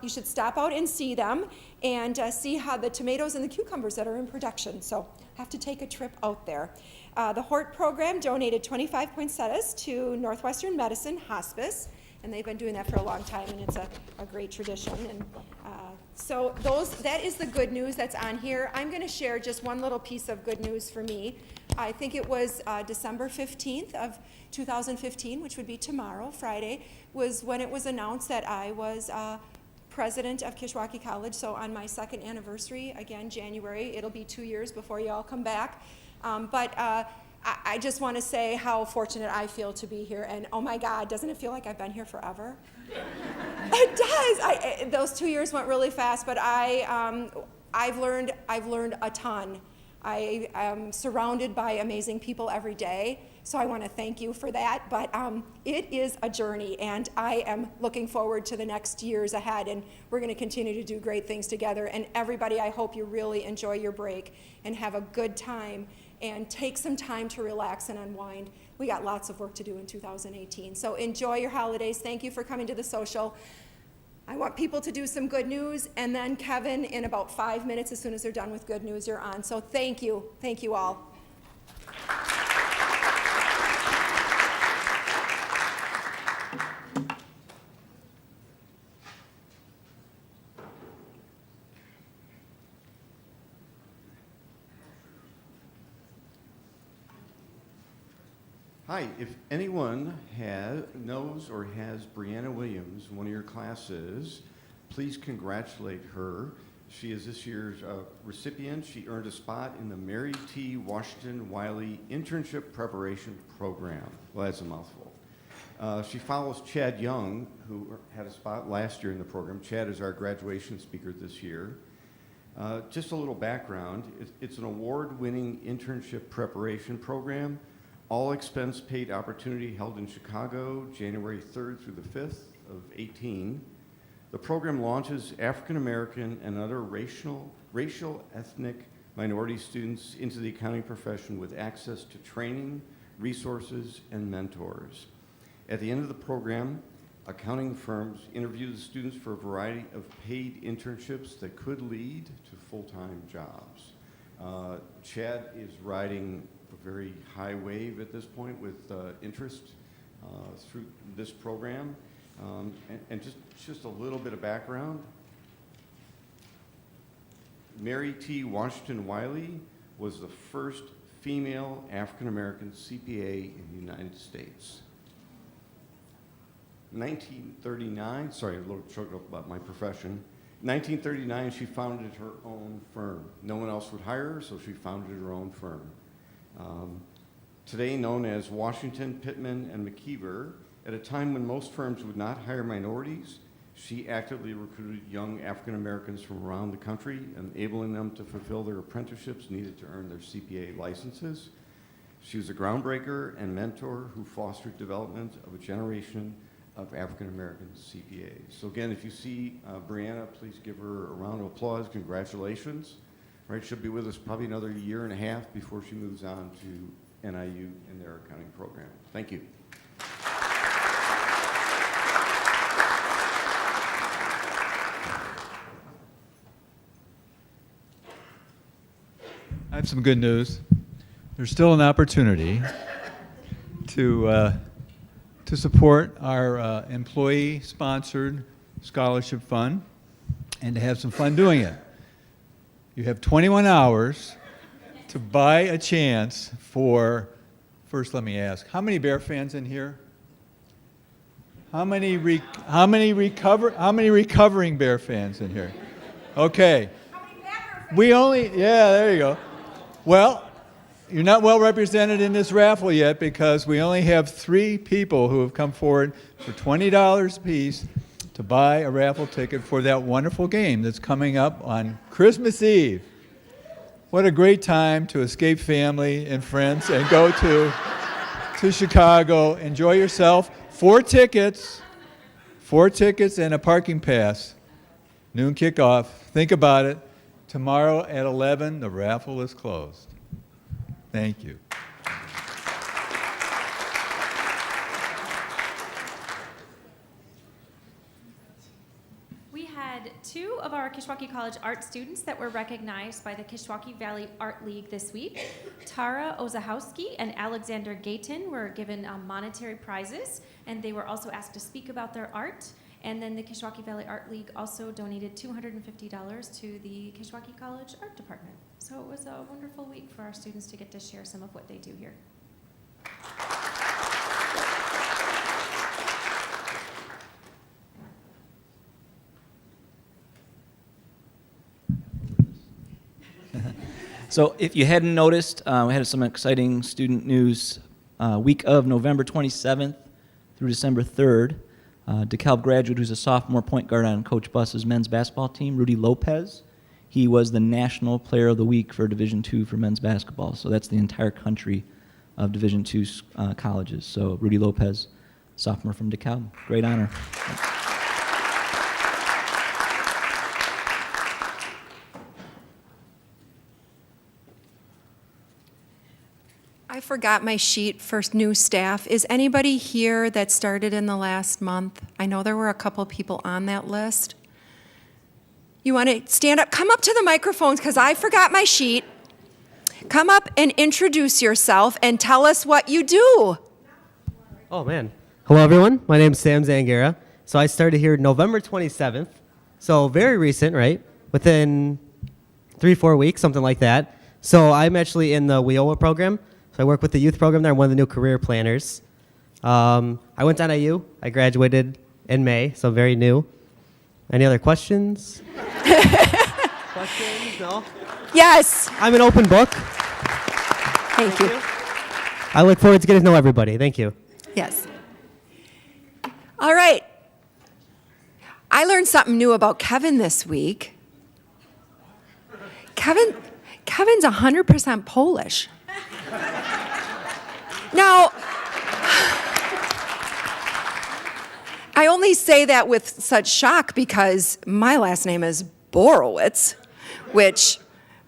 You should stop out and see them and see how the tomatoes and the cucumbers that are in production. So have to take a trip out there. The Hort program donated 25 poinsettias to Northwestern Medicine Hospice, and they've been doing that for a long time, and it's a great tradition. And so that is the good news that's on here. I'm going to share just one little piece of good news for me. I think it was December 15th of 2015, which would be tomorrow, Friday, was when it was announced that I was president of Kishwaukee College. So on my 2nd anniversary, again, January, it'll be 2 years before you all come back. But I just want to say how fortunate I feel to be here. And oh my God, doesn't it feel like I've been here forever? It does. Those 2 years went really fast, but I've learned a ton. I am surrounded by amazing people every day, so I want to thank you for that. But it is a journey, and I am looking forward to the next years ahead, and we're going to continue to do great things together. And everybody, I hope you really enjoy your break and have a good time and take some time to relax and unwind. We got lots of work to do in 2018, so enjoy your holidays. Thank you for coming to the social. I want people to do some good news, and then Kevin, in about 5 minutes, as soon as they're done with good news, you're on. So thank you all. Hi, if anyone knows or has Brianna Williams in one of your classes, please congratulate her. She is this year's recipient. She earned a spot in the Mary T. Washington Wiley Internship Preparation Program. Well, that's a mouthful. She follows Chad Young, who had a spot last year in the program. Chad is our graduation speaker this year. Just a little background. It's an award-winning internship preparation program. All expense paid opportunity held in Chicago, January 3rd through the 5th of 18. The program launches African American and other racial ethnic minority students into the accounting profession with access to training, resources, and mentors. At the end of the program, accounting firms interview the students for a variety of paid internships that could lead to full-time jobs. Chad is riding a very high wave at this point with interest through this program. And just a little bit of background. Mary T. Washington Wiley was the first female African-American CPA in the United States. 1939, sorry, a little choked up about my profession. 1939, she founded her own firm. No one else would hire her, so she founded her own firm. Today known as Washington, Pittman, and McKeever, at a time when most firms would not hire minorities, she actively recruited young African Americans from around the country, enabling them to fulfill their apprenticeships needed to earn their CPA licenses. She was a groundbreaker and mentor who fostered development of a generation of African American CPAs. So again, if you see Brianna, please give her a round of applause. Congratulations. Right, she'll be with us probably another year and a half before she moves on to NIU in their accounting program. Thank you. I have some good news. There's still an opportunity to support our employee-sponsored scholarship fund and to have some fun doing it. You have 21 hours to buy a chance for, first let me ask, how many Bear fans in here? How many recovering Bear fans in here? Okay. Yeah, there you go. Well, you're not well represented in this raffle yet because we only have 3 people who have come forward for $20 apiece to buy a raffle ticket for that wonderful game that's coming up on Christmas Eve. What a great time to escape family and friends and go to Chicago. Enjoy yourself. 4 tickets and a parking pass. Noon kickoff. Think about it. Tomorrow at 11, the raffle is closed. Thank you. We had 2 of our Kishwaukee College art students that were recognized by the Kishwaukee Valley Art League this week. Tara Ozahowski and Alexander Gayton were given monetary prizes, and they were also asked to speak about their art. And then the Kishwaukee Valley Art League also donated $250 to the Kishwaukee College Art Department. So it was a wonderful week for our students to get to share some of what they do here. So if you hadn't noticed, we had some exciting student news week of November 27th through December 3rd. DeKalb graduate who's a sophomore point guard on Coach Buss's men's basketball team, Rudy Lopez. He was the National Player of the Week for Division II for men's basketball. So that's the entire country of Division II colleges. So Rudy Lopez, sophomore from DeKalb. Great honor. I forgot my sheet for new staff. Is anybody here that started in the last month? I know there were a couple people on that list. You want to stand up? Come up to the microphones because I forgot my sheet. Come up and introduce yourself and tell us what you do. Oh, man. Hello, everyone. My name's Sam Zangara. So I started here November 27th. So very recent, right? Within 3-4 weeks, something like that. So I'm actually in the WIOA program. So I work with the youth program there. I'm one of the new career planners. I went to NIU. I graduated in May, so very new. Any other questions? Questions? No? Yes. I'm an open book. Thank you. I look forward to getting to know everybody. Thank you. Yes. All right. I learned something new about Kevin this week. Kevin's 100% Polish. Now, I only say that with such shock because my last name is Borowicz, which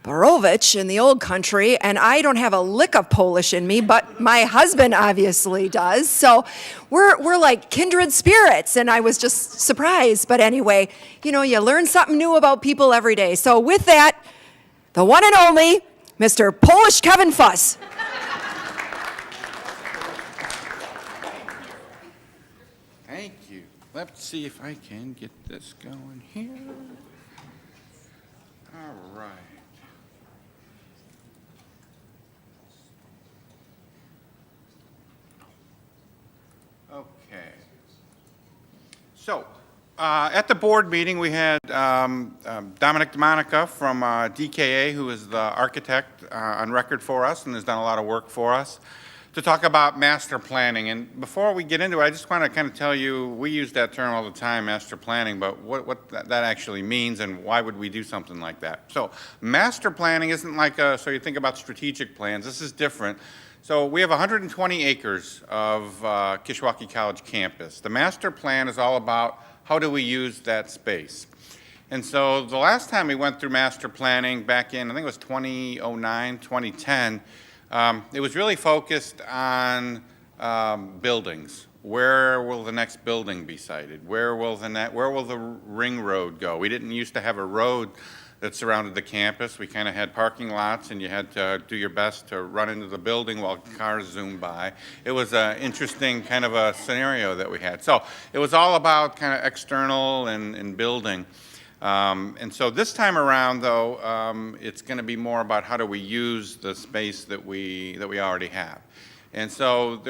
Borowicz in the old country, and I don't have a lick of Polish in me, but my husband obviously does. So we're like kindred spirits, and I was just surprised. But anyway, you know, you learn something new about people every day. So with that, the one and only Mr. Polish Kevin Fuss. Thank you. Let's see if I can get this going here. All right. Okay. So, at the board meeting, we had Dominic DeMonica from DKA, who is the architect on record for us and has done a lot of work for us, to talk about master planning. And before we get into it, I just want to kind of tell you, we use that term all the time, master planning, but what that actually means and why would we do something like that. So master planning isn't like so you think about strategic plans. This is different. So we have 120 acres of Kishwaukee College campus. The master plan is all about how do we use that space. And so the last time we went through master planning back in, I think it was 2009, 2010, it was really focused on buildings. Where will the next building be sited? Where will the ring road go? We didn't used to have a road that surrounded the campus. We kind of had parking lots, and you had to do your best to run into the building while cars zoomed by. It was an interesting kind of a scenario that we had. So it was all about kind of external and building. And so this time around, though, it's going to be more about how do we use the space that we already have. And so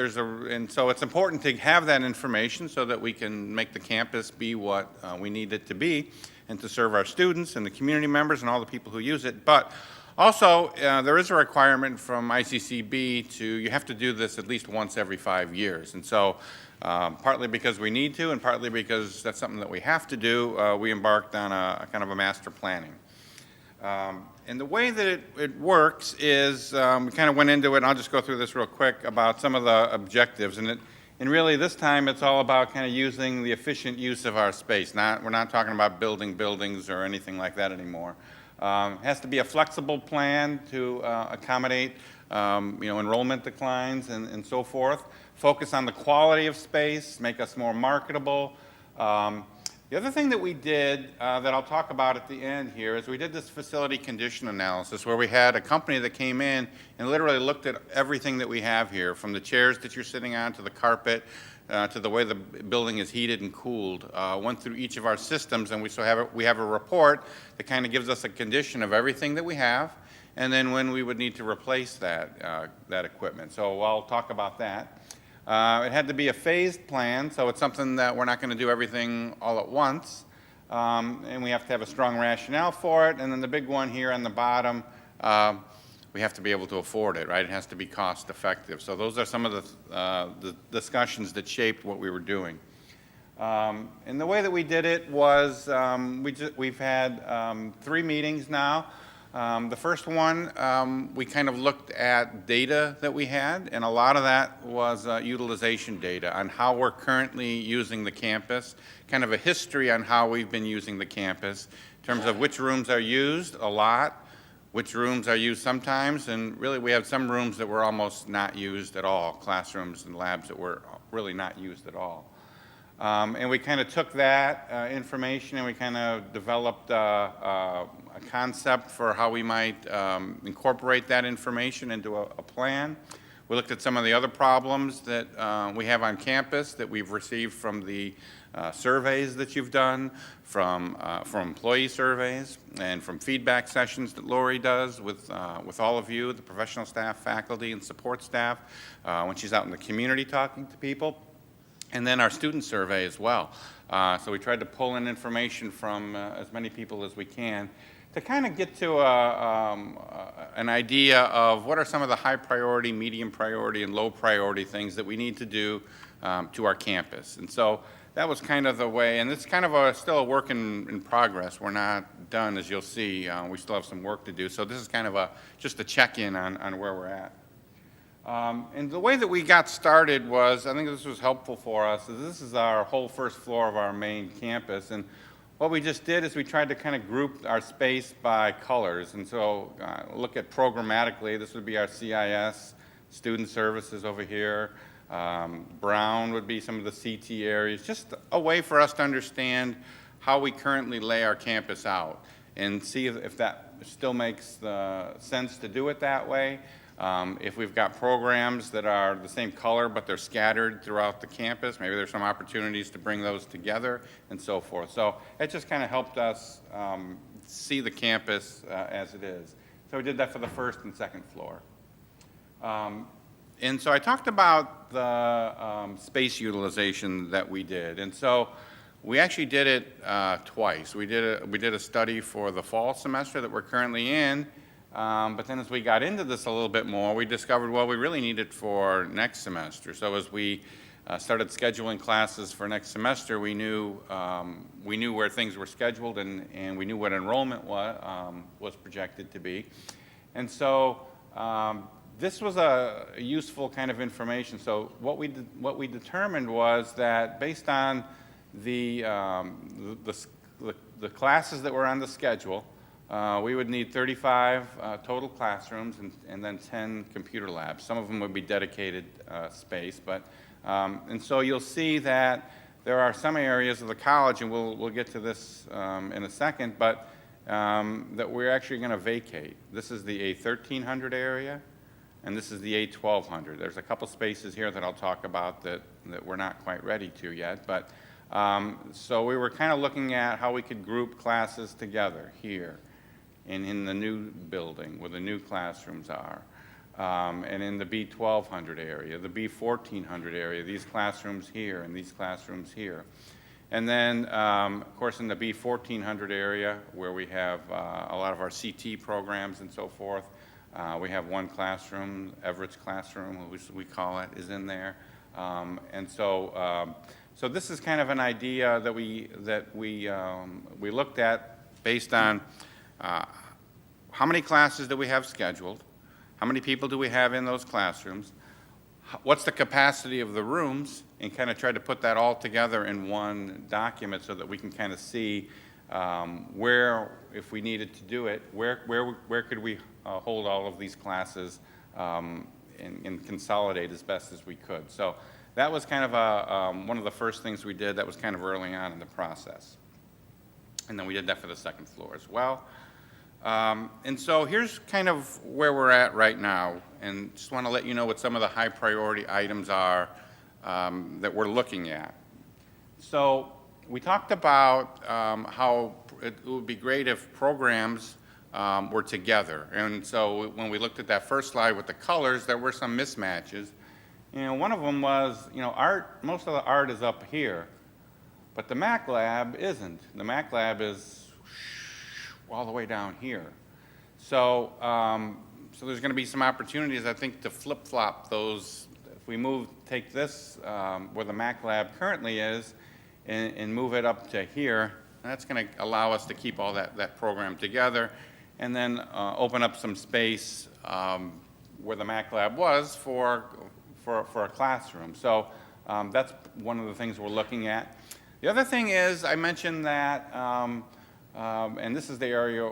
so it's important to have that information so that we can make the campus be what we need it to be, and to serve our students and the community members and all the people who use it. But Also, there is a requirement from ICCB you have to do this at least once every 5 years. And so partly because we need to and partly because that's something that we have to do, we embarked on a kind of a master planning. And the way that it works is we kind of went into it, and I'll just go through this real quick about some of the objectives. And really this time it's all about kind of using the efficient use of our space. We're not talking about building buildings or anything like that anymore. It has to be a flexible plan to accommodate enrollment declines and so forth. Focus on the quality of space, make us more marketable. The other thing that we did that I'll talk about at the end here is we did this facility condition analysis where we had a company that came in and literally looked at everything that we have here, from the chairs that you're sitting on to the carpet to the way the building is heated and cooled. Went through each of our systems, and we have a report that kind of gives us a condition of everything that we have, and then when we would need to replace that equipment. So I'll talk about that. It had to be a phased plan, so it's something that we're not going to do everything all at once. And we have to have a strong rationale for it. And then the big one here on the bottom, we have to be able to afford it, right? It has to be cost effective. So those are some of the discussions that shaped what we were doing. And the way that we did it was we've had 3 meetings now. The first one, we kind of looked at data that we had, and a lot of that was utilization data on how we're currently using the campus, kind of a history on how we've been using the campus in terms of which rooms are used a lot, which rooms are used sometimes, and really we have some rooms that were almost not used at all, classrooms and labs that were really not used at all. And we kind of took that information and we kind of developed a concept for how we might incorporate that information into a plan. We looked at some of the other problems that we have on campus that we've received from the surveys that you've done, from employee surveys, and from feedback sessions that Lori does with all of you, the professional staff, faculty, and support staff, when she's out in the community talking to people. And then our student survey as well. So we tried to pull in information from as many people as we can to kind of get to an idea of what are some of the high priority, medium priority, and low priority things that we need to do to our campus. And so that was kind of the way, and it's kind of still a work in progress. We're not done, as you'll see. We still have some work to do. So this is kind of just a check-in on where we're at. And the way that we got started was, I think this was helpful for us, is this is our whole first floor of our main campus. And what we just did is we tried to kind of group our space by colors. And so look at programmatically, this would be our CIS, student services over here. Brown would be some of the CT areas, just a way for us to understand how we currently lay our campus out and see if that still makes sense to do it that way. If we've got programs that are the same color but they're scattered throughout the campus, maybe there's some opportunities to bring those together and so forth. So it just kind of helped us see the campus as it is. So we did that for the first and second floor. And so I talked about the space utilization that we did. And so we actually did it twice. We did a study for the fall semester that we're currently in. But then as we got into this a little bit more, we discovered, well, we really need it for next semester. So as we started scheduling classes for next semester, we knew where things were scheduled and we knew what enrollment was projected to be. And so this was a useful kind of information. So what we determined was that based on the classes that were on the schedule, we would need 35 total classrooms and then 10 computer labs. Some of them would be dedicated space, but and so you'll see that there are some areas of the college, and we'll get to this in a second, but that we're actually going to vacate. This is the A1300 area, and this is the A1200. There's a couple spaces here that I'll talk about that we're not quite ready to yet, but so we were kind of looking at how we could group classes together here. In the new building where the new classrooms are, and in the B1200 area, the B1400 area, these classrooms here and these classrooms here. And then, of course, in the B1400 area, where we have a lot of our CT programs and so forth, we have one classroom, Everett's classroom, we call it, is in there. And so, so this is kind of an idea that we looked at based on how many classes do we have scheduled, how many people do we have in those classrooms, what's the capacity of the rooms, and kind of try to put that all together in one document so that we can kind of see where, if we needed to do it, where could we hold all of these classes and consolidate as best as we could. So that was kind of one of the first things we did. That was kind of early on in the process. And then we did that for the second floor as well. And so here's kind of where we're at right now, and just want to let you know what some of the high priority items are that we're looking at. So we talked about how it would be great if programs were together. And so when we looked at that first slide with the colors, there were some mismatches. You know, one of them was, you know, art, most of the art is up here, but the Mac lab isn't. The Mac lab is all the way down here. So, so there's going to be some opportunities, I think, to flip-flop those. If we take this where the Mac lab currently is, and move it up to here, that's going to allow us to keep all that program together, and then open up some space where the Mac lab was for a classroom. So that's one of the things we're looking at. The other thing is, I mentioned that. And this is the area,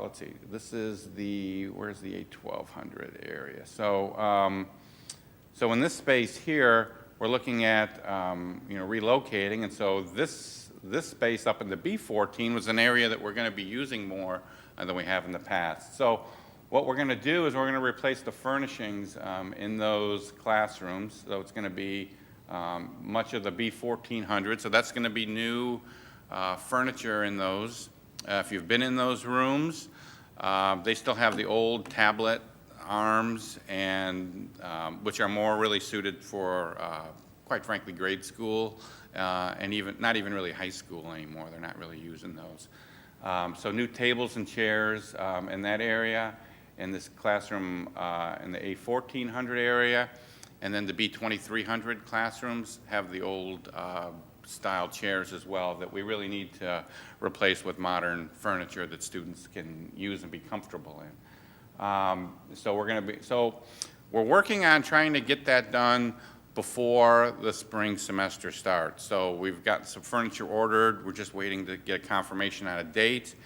let's see, this is the, where's the A1200 area? So, so in this space here, we're looking at, you know, relocating, and so this space up in the B14 was an area that we're going to be using more than we have in the past. So what we're going to do is we're going to replace the furnishings in those classrooms, so it's going to be much of the B1400, so that's going to be new furniture in those. If you've been in those rooms, they still have the old tablet arms, and which are more really suited for, quite frankly, grade school, and even not even really high school anymore. They're not really using those. So new tables and chairs in that area, in this classroom in the A1400 area, and then the B2300 classrooms have the old style chairs as well that we really need to replace with modern furniture that students can use and be comfortable in. So we're working on trying to get that done before the spring semester starts. So we've got some furniture ordered. We're just waiting to get a confirmation on a date.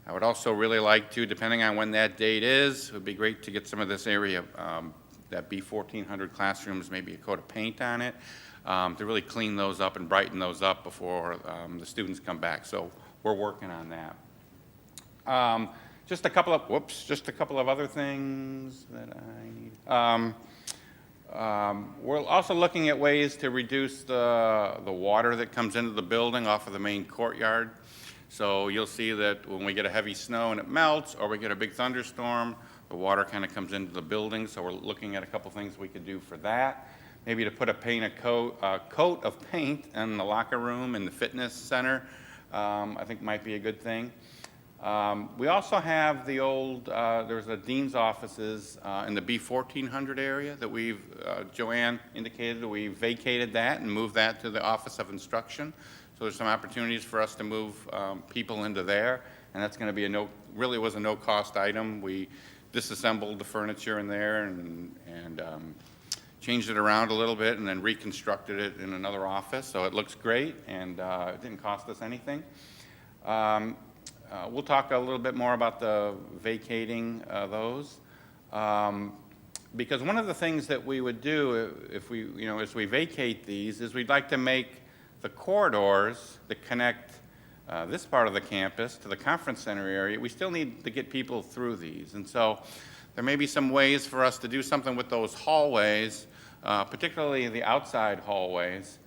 I would also really like to, depending on when that date is, it would be great to get some of this area, that B1400 classrooms, maybe a coat of paint on it, to really clean those up and brighten those up before the students come back. So we're working on that. Just a couple of other things that I need. We're also looking at ways to reduce the water that comes into the building off of the main courtyard. So you'll see that when we get a heavy snow and it melts, or we get a big thunderstorm, the water kind of comes into the building. So we're looking at a couple things we could do for that. Maybe to put a coat of paint in the locker room in the fitness center, I think might be a good thing. We also have the old, there's a dean's offices in the B1400 area that we've, Joanne indicated, we vacated that and moved that to the Office of Instruction. So there's some opportunities for us to move people into there, and that's going to be really was a no-cost item. We disassembled the furniture in there and changed it around a little bit and then reconstructed it in another office. So it looks great, and it didn't cost us anything. We'll talk a little bit more about the vacating those, because one of the things that we would do if we, as we vacate these, is we'd like to make the corridors that connect this part of the campus to the conference center area. We still need to get people through these, and so there may be some ways for us to do something with those hallways, particularly the outside hallways,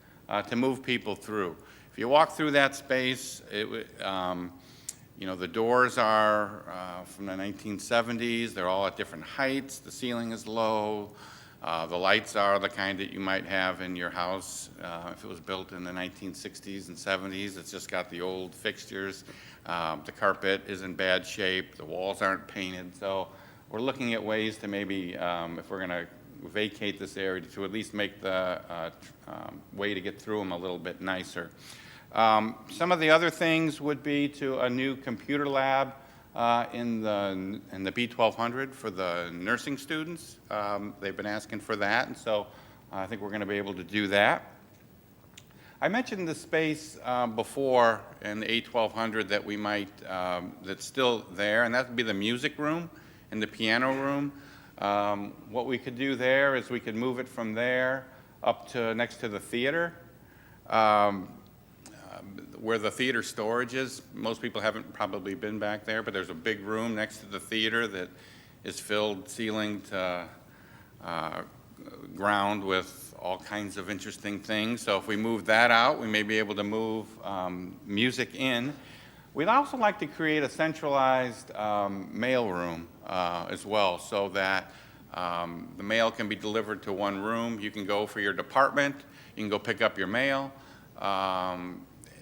to move people through. If you walk through that space, the doors are from the 1970s. They're all at different heights. The ceiling is low. The lights are the kind that you might have in your house if it was built in the 1960s and 70s. It's just got the old fixtures. The carpet is in bad shape. The walls aren't painted. So we're looking at ways to maybe, if we're going to vacate this area, to at least make the way to get through them a little bit nicer. Some of the other things would be to a new computer lab in the B1200 for the nursing students. They've been asking for that, and so I think we're going to be able to do that. I mentioned the space before in the A1200 that we might, that's still there, and that would be the music room and the piano room. What we could do there is we could move it from there up to next to the theater, where the theater storage is. Most people haven't probably been back there, but there's a big room next to the theater that is filled ceiling to ground with all kinds of interesting things. So if we move that out, we may be able to move music in. We'd also like to create a centralized mail room as well, so that the mail can be delivered to one room. You can go for your department, you can go pick up your mail.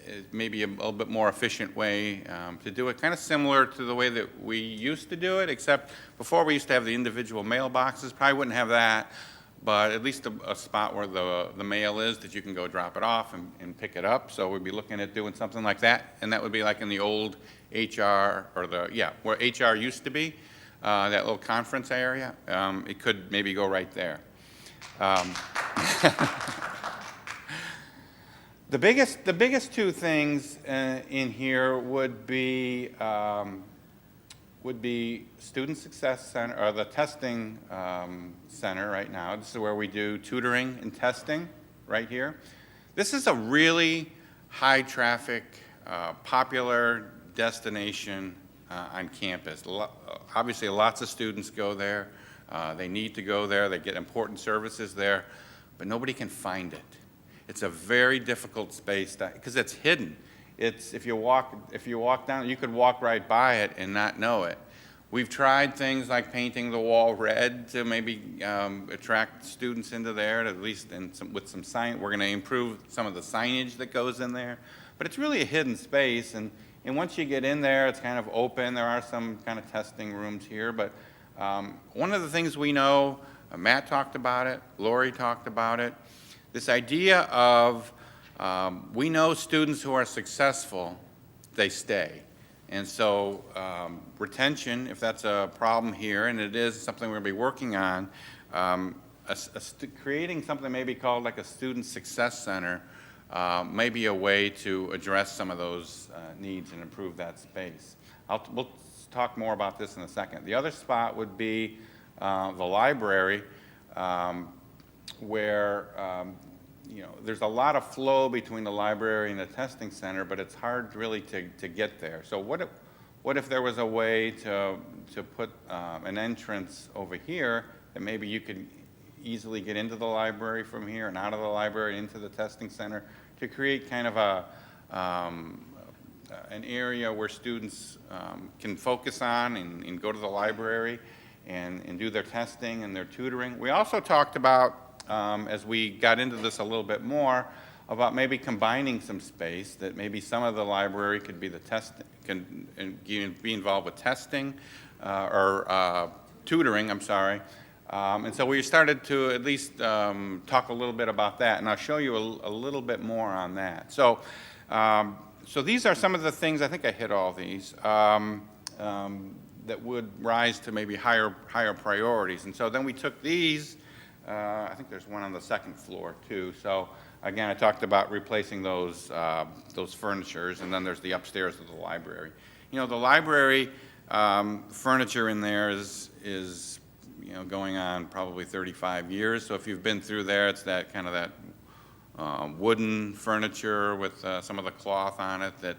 It may be a little bit more efficient way to do it, kind of similar to the way that we used to do it, except before we used to have the individual mailboxes. Probably wouldn't have that, but at least a spot where the mail is that you can go drop it off and pick it up. So we'd be looking at doing something like that, and that would be like in the old HR, or where HR used to be, that little conference area. It could maybe go right there. The biggest two things in here would be Student Success Center, or the testing center right now. This is where we do tutoring and testing right here. This is a really high traffic, popular destination on campus. Obviously, lots of students go there. They need to go there. They get important services there, but nobody can find it. It's a very difficult space because it's hidden. It's if you walk down, you could walk right by it and not know it. We've tried things like painting the wall red to maybe attract students into there, at least with some sign. We're going to improve some of the signage that goes in there, but it's really a hidden space. And once you get in there, it's kind of open. There are some kind of testing rooms here, but one of the things we know, Matt talked about it, Lori talked about it. This idea of we know students who are successful, they stay. And so retention, if that's a problem here, and it is something we're going to be working on, creating something maybe called like a student success center may be a way to address some of those needs and improve that space. We'll talk more about this in a second. The other spot would be the library, where there's a lot of flow between the library and the testing center, but it's hard really to get there. So what if there was a way to put an entrance over here that maybe you could easily get into the library from here and out of the library into the testing center, to create kind of an area where students can focus on and go to the library and do their testing and their tutoring. We also talked about, as we got into this a little bit more, about maybe combining some space, that maybe some of the library could be can be involved with testing or tutoring, I'm sorry. And so we started to at least talk a little bit about that, and I'll show you a little bit more on that. So, so these are some of the things, I think I hit all these, that would rise to maybe higher priorities. And so then we took these, I think there's one on the second floor too. So again, I talked about replacing those furnitures, and then there's the upstairs of the library. The library furniture in there is going on probably 35 years. So if you've been through there, it's that kind of that wooden furniture with some of the cloth on it that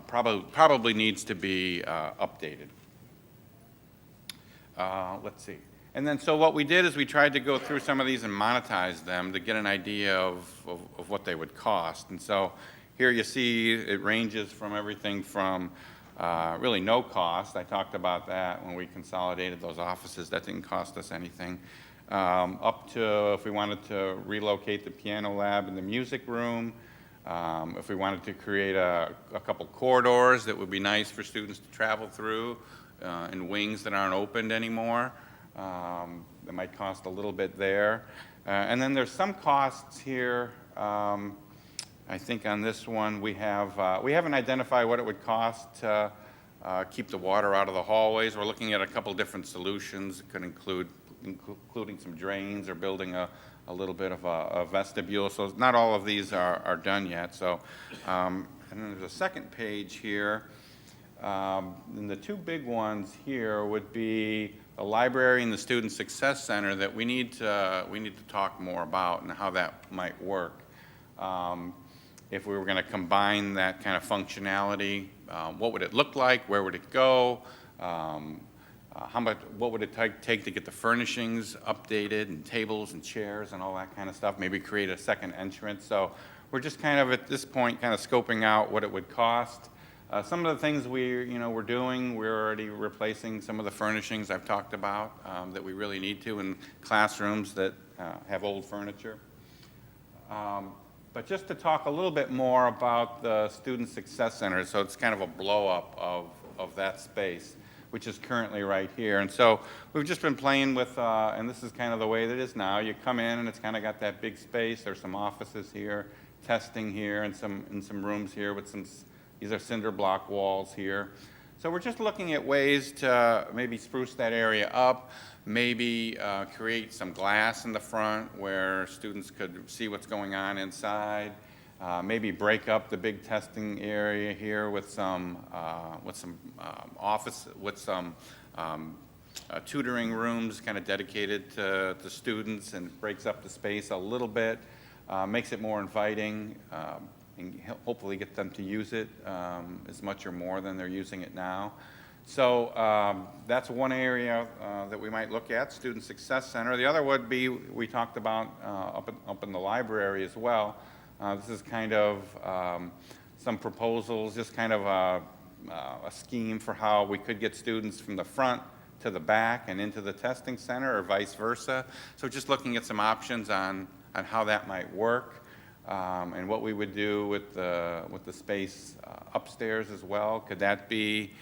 probably needs to be updated. Let's see. And then so what we did is we tried to go through some of these and monetize them to get an idea of what they would cost. And so here you see it ranges from everything from really no cost. I talked about that when we consolidated those offices. That didn't cost us anything. up to if we wanted to relocate the piano lab and the music room, if we wanted to create a couple corridors that would be nice for students to travel through, in wings that aren't opened anymore. That might cost a little bit there. And then there's some costs here. I think on this one we haven't identified what it would cost to keep the water out of the hallways. We're looking at a couple different solutions. It could including some drains or building a little bit of a vestibule. So not all of these are done yet. So, and then there's a second page here. And the two big ones here would be the library and the Student Success Center that we need to talk more about and how that might work. If we were going to combine that kind of functionality, what would it look like? Where would it go? What would it take to get the furnishings updated and tables and chairs and all that kind of stuff? Maybe create a second entrance. So we're just kind of at this point kind of scoping out what it would cost. Some of the things we're doing, we're already replacing some of the furnishings I've talked about that we really need to in classrooms that have old furniture. But just to talk a little bit more about the Student Success Center, so it's kind of a blow-up of that space, which is currently right here. And so we've just been playing with, and this is kind of the way that it is now. You come in and it's kind of got that big space. There's some offices here, testing here, and some rooms here with these are cinder block walls here. So we're just looking at ways to maybe spruce that area up, maybe create some glass in the front where students could see what's going on inside. Maybe break up the big testing area here with some tutoring rooms kind of dedicated to students, and breaks up the space a little bit, makes it more inviting, and hopefully get them to use it as much or more than they're using it now. So that's one area that we might look at, Student Success Center. The other would be, we talked about up in the library as well. This is kind of some proposals, just kind of a scheme for how we could get students from the front to the back and into the testing center, or vice versa. So just looking at some options on how that might work, and what we would do with the space upstairs as well. Could that be,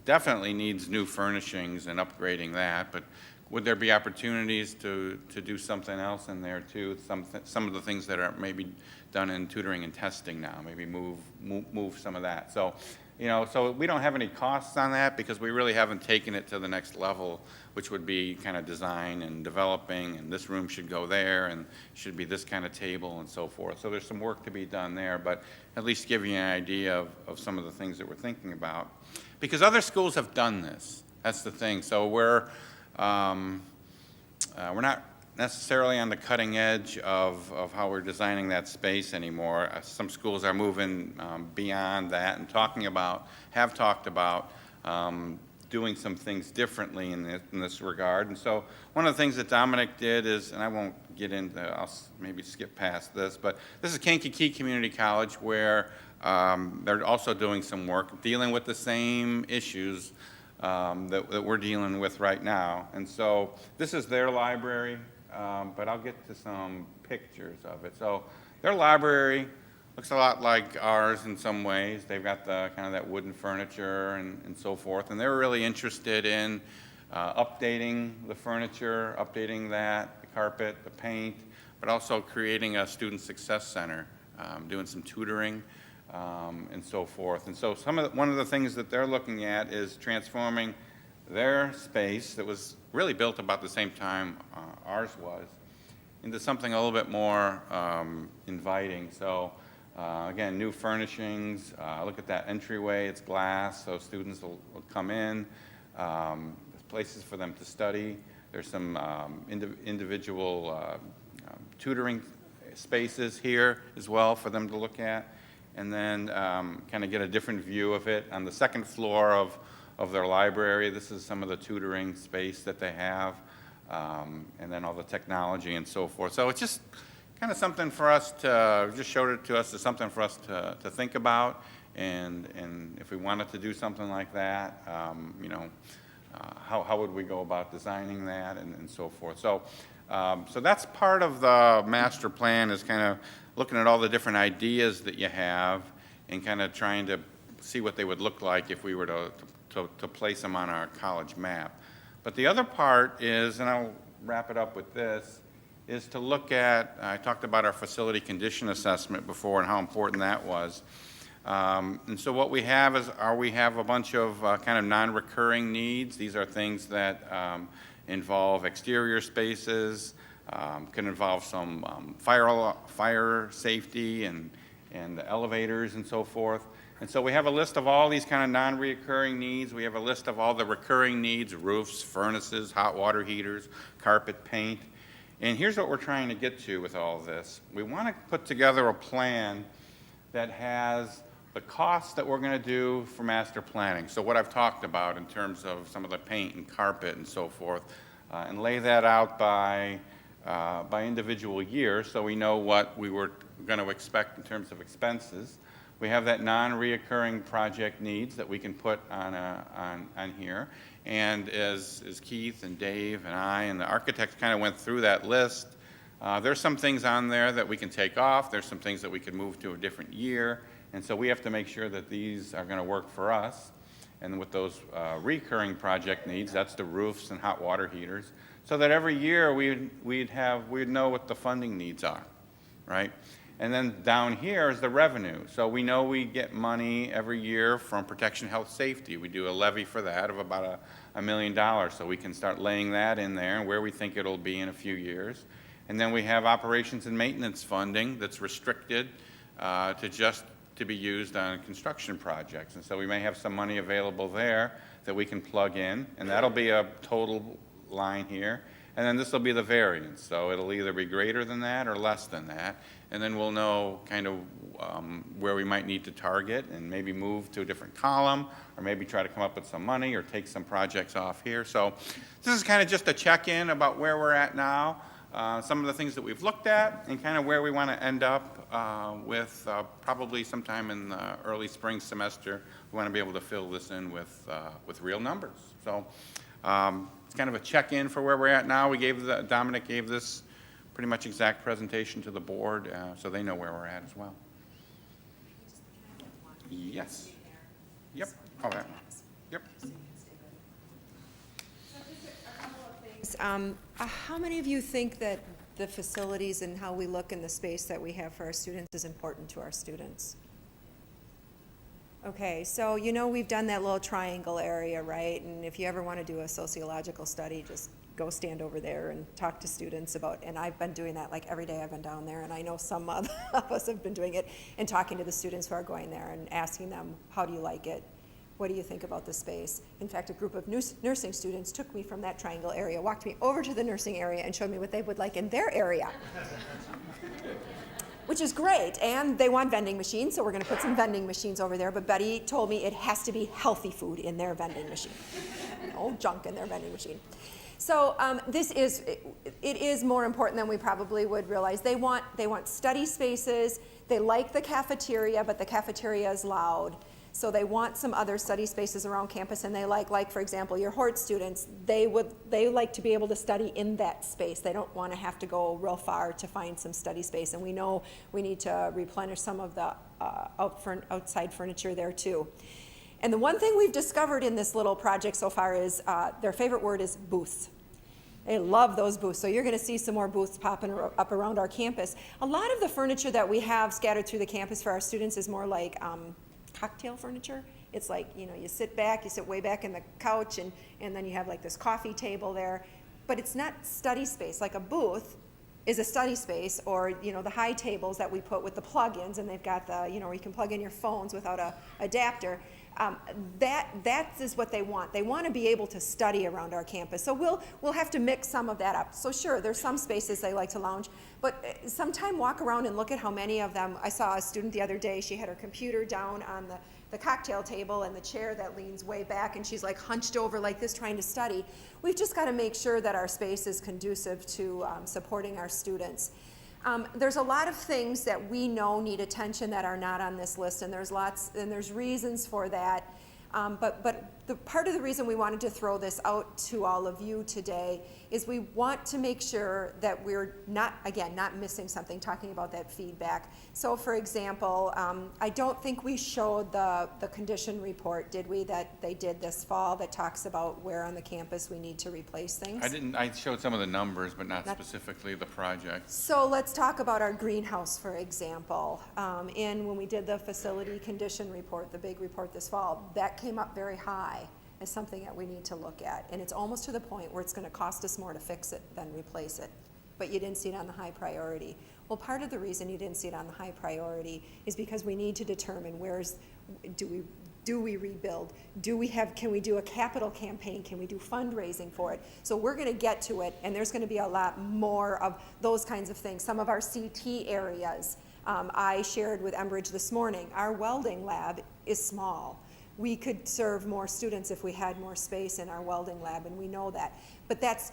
definitely needs new furnishings and upgrading that, but would there be opportunities to do something else in there too? Some of the things that are maybe done in tutoring and testing now, maybe move some of that. So, so we don't have any costs on that because we really haven't taken it to the next level, which would be kind of design and developing, and this room should go there, and should be this kind of table and so forth. So there's some work to be done there, but at least give you an idea of some of the things that we're thinking about. Because other schools have done this. That's the thing. So we're not necessarily on the cutting edge of how we're designing that space anymore. Some schools are moving beyond that and have talked about doing some things differently in this regard. And so one of the things that Dominic did is, and I won't get into, I'll maybe skip past this, but this is Kankakee Community College, where they're also doing some work dealing with the same issues that we're dealing with right now. And so this is their library, but I'll get to some pictures of it. So their library looks a lot like ours in some ways. They've got the kind of that wooden furniture and so forth. And they were really interested in updating the furniture, updating the carpet, the paint, but also creating a student success center, doing some tutoring, and so forth. And so one of the things that they're looking at is transforming their space that was really built about the same time ours was into something a little bit more inviting. So again, new furnishings. Look at that entryway. It's glass, so students will come in. There's places for them to study. There's some individual tutoring spaces here as well for them to look at, and then kind of get a different view of it. On the second floor of their library, this is some of the tutoring space that they have, and then all the technology and so forth. So it's just kind of something for us to, just showed it to us as something for us to think about, and if we wanted to do something like that, how would we go about designing that and so forth. So, so that's part of the master plan, is kind of looking at all the different ideas that you have and kind of trying to see what they would look like if we were to place them on our college map. But the other part is, and I'll wrap it up with this, is to look at, I talked about our facility condition assessment before and how important that was. And so what we have is, we have a bunch of kind of non-recurring needs. These are things that involve exterior spaces, can involve some fire safety and elevators and so forth. And so we have a list of all these kind of non-recurring needs. We have a list of all the recurring needs: roofs, furnaces, hot water heaters, carpet, paint. And here's what we're trying to get to with all of this. We want to put together a plan that has the costs that we're going to do for master planning. So what I've talked about in terms of some of the paint and carpet and so forth, and lay that out by individual year, so we know what we were going to expect in terms of expenses. We have that non-reoccurring project needs that we can put on here. And as Keith and Dave and I and the architects kind of went through that list, there's some things on there that we can take off. There's some things that we can move to a different year. And so we have to make sure that these are going to work for us. And with those recurring project needs, that's the roofs and hot water heaters, so that every year we'd know what the funding needs are, right? And then down here is the revenue. So we know we get money every year from protection, health, safety. We do a levy for that of about $1 million, so we can start laying that in there and where we think it'll be in a few years. And then we have operations and maintenance funding that's restricted to be used on construction projects. And so we may have some money available there that we can plug in, and that'll be a total line here. And then this will be the variance, so it'll either be greater than that or less than that. And then we'll know kind of where we might need to target and maybe move to a different column, or maybe try to come up with some money or take some projects off here. So this is kind of just a check-in about where we're at now, some of the things that we've looked at, and kind of where we want to end up with probably sometime in the early spring semester. We want to be able to fill this in with real numbers. So it's kind of a check-in for where we're at now. Dominic gave this pretty much exact presentation to the board, so they know where we're at as well. Yes. Yep. Oh, that one. Yep. How many of you think that the facilities and how we look in the space that we have for our students is important to our students? Okay, so you know we've done that little triangle area, right? And if you ever want to do a sociological study, just go stand over there and talk to students about, and I've been doing that like every day I've been down there, and I know some of us have been doing it, and talking to the students who are going there and asking them, how do you like it? What do you think about the space? In fact, a group of nursing students took me from that triangle area, walked me over to the nursing area, and showed me what they would like in their area. Which is great, and they want vending machines, so we're going to put some vending machines over there, but Betty told me it has to be healthy food in their vending machine. No junk in their vending machine. So it is more important than we probably would realize. They want study spaces. They like the cafeteria, but the cafeteria is loud. So they want some other study spaces around campus, and they like for example, your Hort students, they like to be able to study in that space. They don't want to have to go real far to find some study space, and we know we need to replenish some of the outside furniture there too. And the one thing we've discovered in this little project so far is their favorite word is booths. They love those booths. So you're going to see some more booths popping up around our campus. A lot of the furniture that we have scattered through the campus for our students is more like cocktail furniture. It's like, you know, you sit way back in the couch, and then you have like this coffee table there. But it's not study space. Like a booth is a study space, or, you know, the high tables that we put with the plug-ins, and they've got the, you know, where you can plug in your phones without a adapter. That is what they want. They want to be able to study around our campus. So we'll have to mix some of that up. So sure, there's some spaces they like to lounge, but sometime walk around and look at how many of them. I saw a student the other day, she had her computer down on the cocktail table and the chair that leans way back, and she's like hunched over like this trying to study. We've just got to make sure that our space is conducive to supporting our students. There's a lot of things that we know need attention that are not on this list, and there's reasons for that. But the part of the reason we wanted to throw this out to all of you today is we want to make sure that we're not, again, not missing something, talking about that feedback. So for example, I don't think we showed the condition report, did we, that they did this fall that talks about where on the campus we need to replace things? I showed some of the numbers, but not specifically the project. So let's talk about our greenhouse, for example. When we did the facility condition report, the big report this fall, that came up very high as something that we need to look at. And it's almost to the point where it's gonna cost us more to fix it than replace it. But you didn't see it on the high priority. Well, part of the reason you didn't see it on the high priority is because we need to determine do we rebuild? Can we do a capital campaign? Can we do fundraising for it? So we're gonna get to it, and there's gonna be a lot more of those kinds of things. Some of our CT areas, I shared with Enbridge this morning, our welding lab is small. We could serve more students if we had more space in our welding lab, and we know that. But that's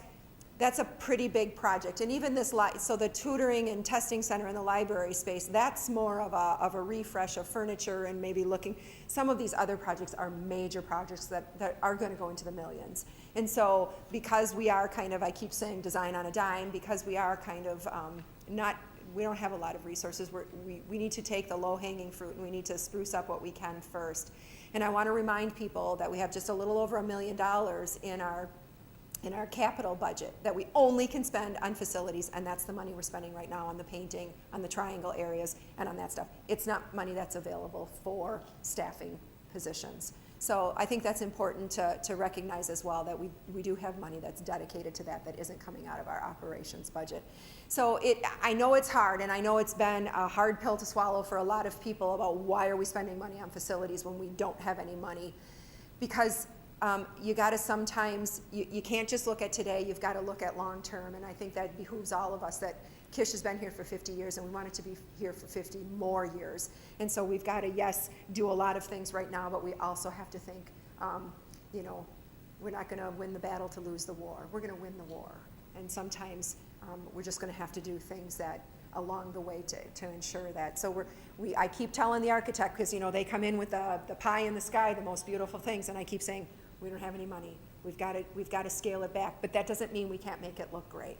a pretty big project. And even this, so the tutoring and testing center in the library space, that's more of a refresh of furniture and maybe looking. Some of these other projects are major projects that are gonna go into the millions. And so because we are kind of, I keep saying design on a dime, because we are kind of we don't have a lot of resources. We need to take the low-hanging fruit, and we need to spruce up what we can first. And I want to remind people that we have just a little over $1 million in our capital budget that we only can spend on facilities, and that's the money we're spending right now on the painting, on the triangle areas, and on that stuff. It's not money that's available for staffing positions. So I think that's important to recognize as well, that we do have money that's dedicated to that isn't coming out of our operations budget. So I know it's hard, and I know it's been a hard pill to swallow for a lot of people about why are we spending money on facilities when we don't have any money. Because you gotta sometimes, you can't just look at today, you've gotta look at long term, and I think that behooves all of us, that Kish has been here for 50 years and we want it to be here for 50 more years. And so we've gotta, yes, do a lot of things right now, but we also have to think, we're not gonna win the battle to lose the war. We're gonna win the war. And sometimes we're just gonna have to do things that along the way to ensure that. So I keep telling the architect, because they come in with the pie in the sky, the most beautiful things, and I keep saying, we don't have any money. We've got to scale it back, but that doesn't mean we can't make it look great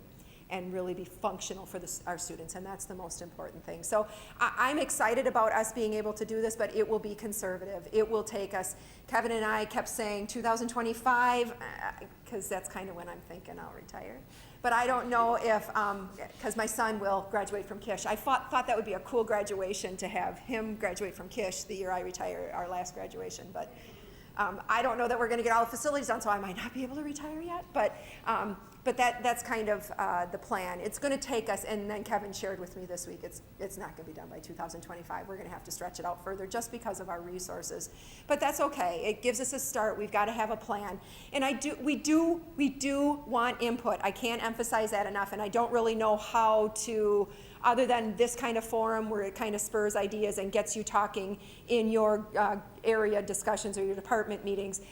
and really be functional for our students, and that's the most important thing. So I'm excited about us being able to do this, but it will be conservative. It will take us, Kevin and I kept saying 2025, because that's kind of when I'm thinking I'll retire. But I don't know if, because my son will graduate from Kish. I thought that would be a cool graduation to have him graduate from Kish the year I retire, our last graduation, but I don't know that we're going to get all the facilities done, so I might not be able to retire yet. But that's kind of the plan. It's going to take us, and then Kevin shared with me this week, it's not going to be done by 2025. We're going to have to stretch it out further just because of our resources. But that's okay. It gives us a start. We've got to have a plan. And we do want input. I can't emphasize that enough, and I don't really know how to, other than this kind of forum where it kind of spurs ideas and gets you talking in your area discussions or your department meetings.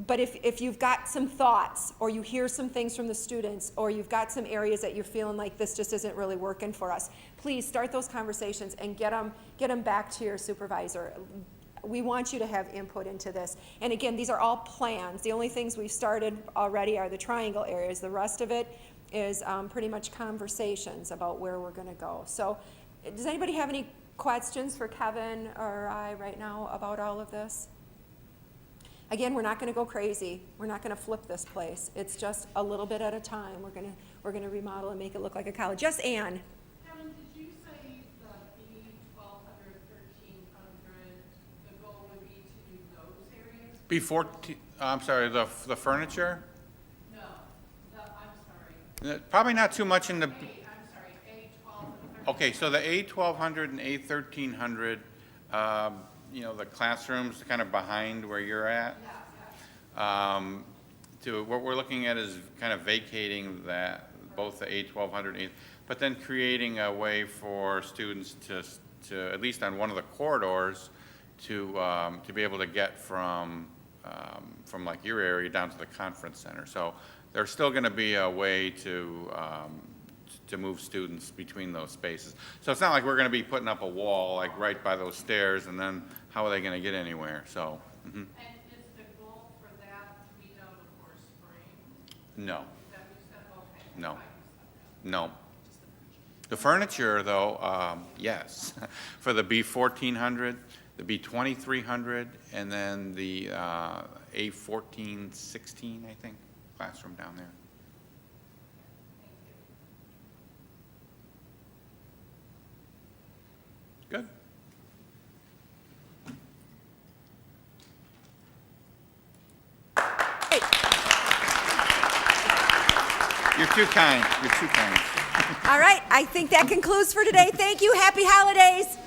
But if you've got some thoughts, or you hear some things from the students, or you've got some areas that you're feeling like this just isn't really working for us, please start those conversations and get them back to your supervisor. We want you to have input into this. And again, these are all plans. The only things we've started already are the triangle areas. The rest of it is pretty much conversations about where we're going to go. So does anybody have any questions for Kevin or I right now about all of this? Again, we're not going to go crazy. We're not going to flip this place. It's just a little bit at a time. We're going to remodel and make it look like a college. Yes, Anne? Kevin, did you say the B1200, 1300, the goal would be to do those areas? I'm sorry, the furniture? No, I'm sorry. Probably not too much in the. I'm sorry, A12 and 13. Okay, so the A1200 and A1300, the classrooms kind of behind where you're at. What we're looking at is kind of vacating both the A1200 and but then creating a way for students to at least on one of the corridors to be able to get from like your area down to the conference center. So there's still going to be a way to move students between those spaces. So it's not like we're going to be putting up a wall like right by those stairs, and then how are they going to get anywhere? So. And is the goal for that No. No. No. The furniture, though, yes. For the B1400, the B2300, and then the A1416, I think, classroom down there. Good. You're too kind. You're too kind. All right, I think that concludes for today. Thank you. Happy holidays.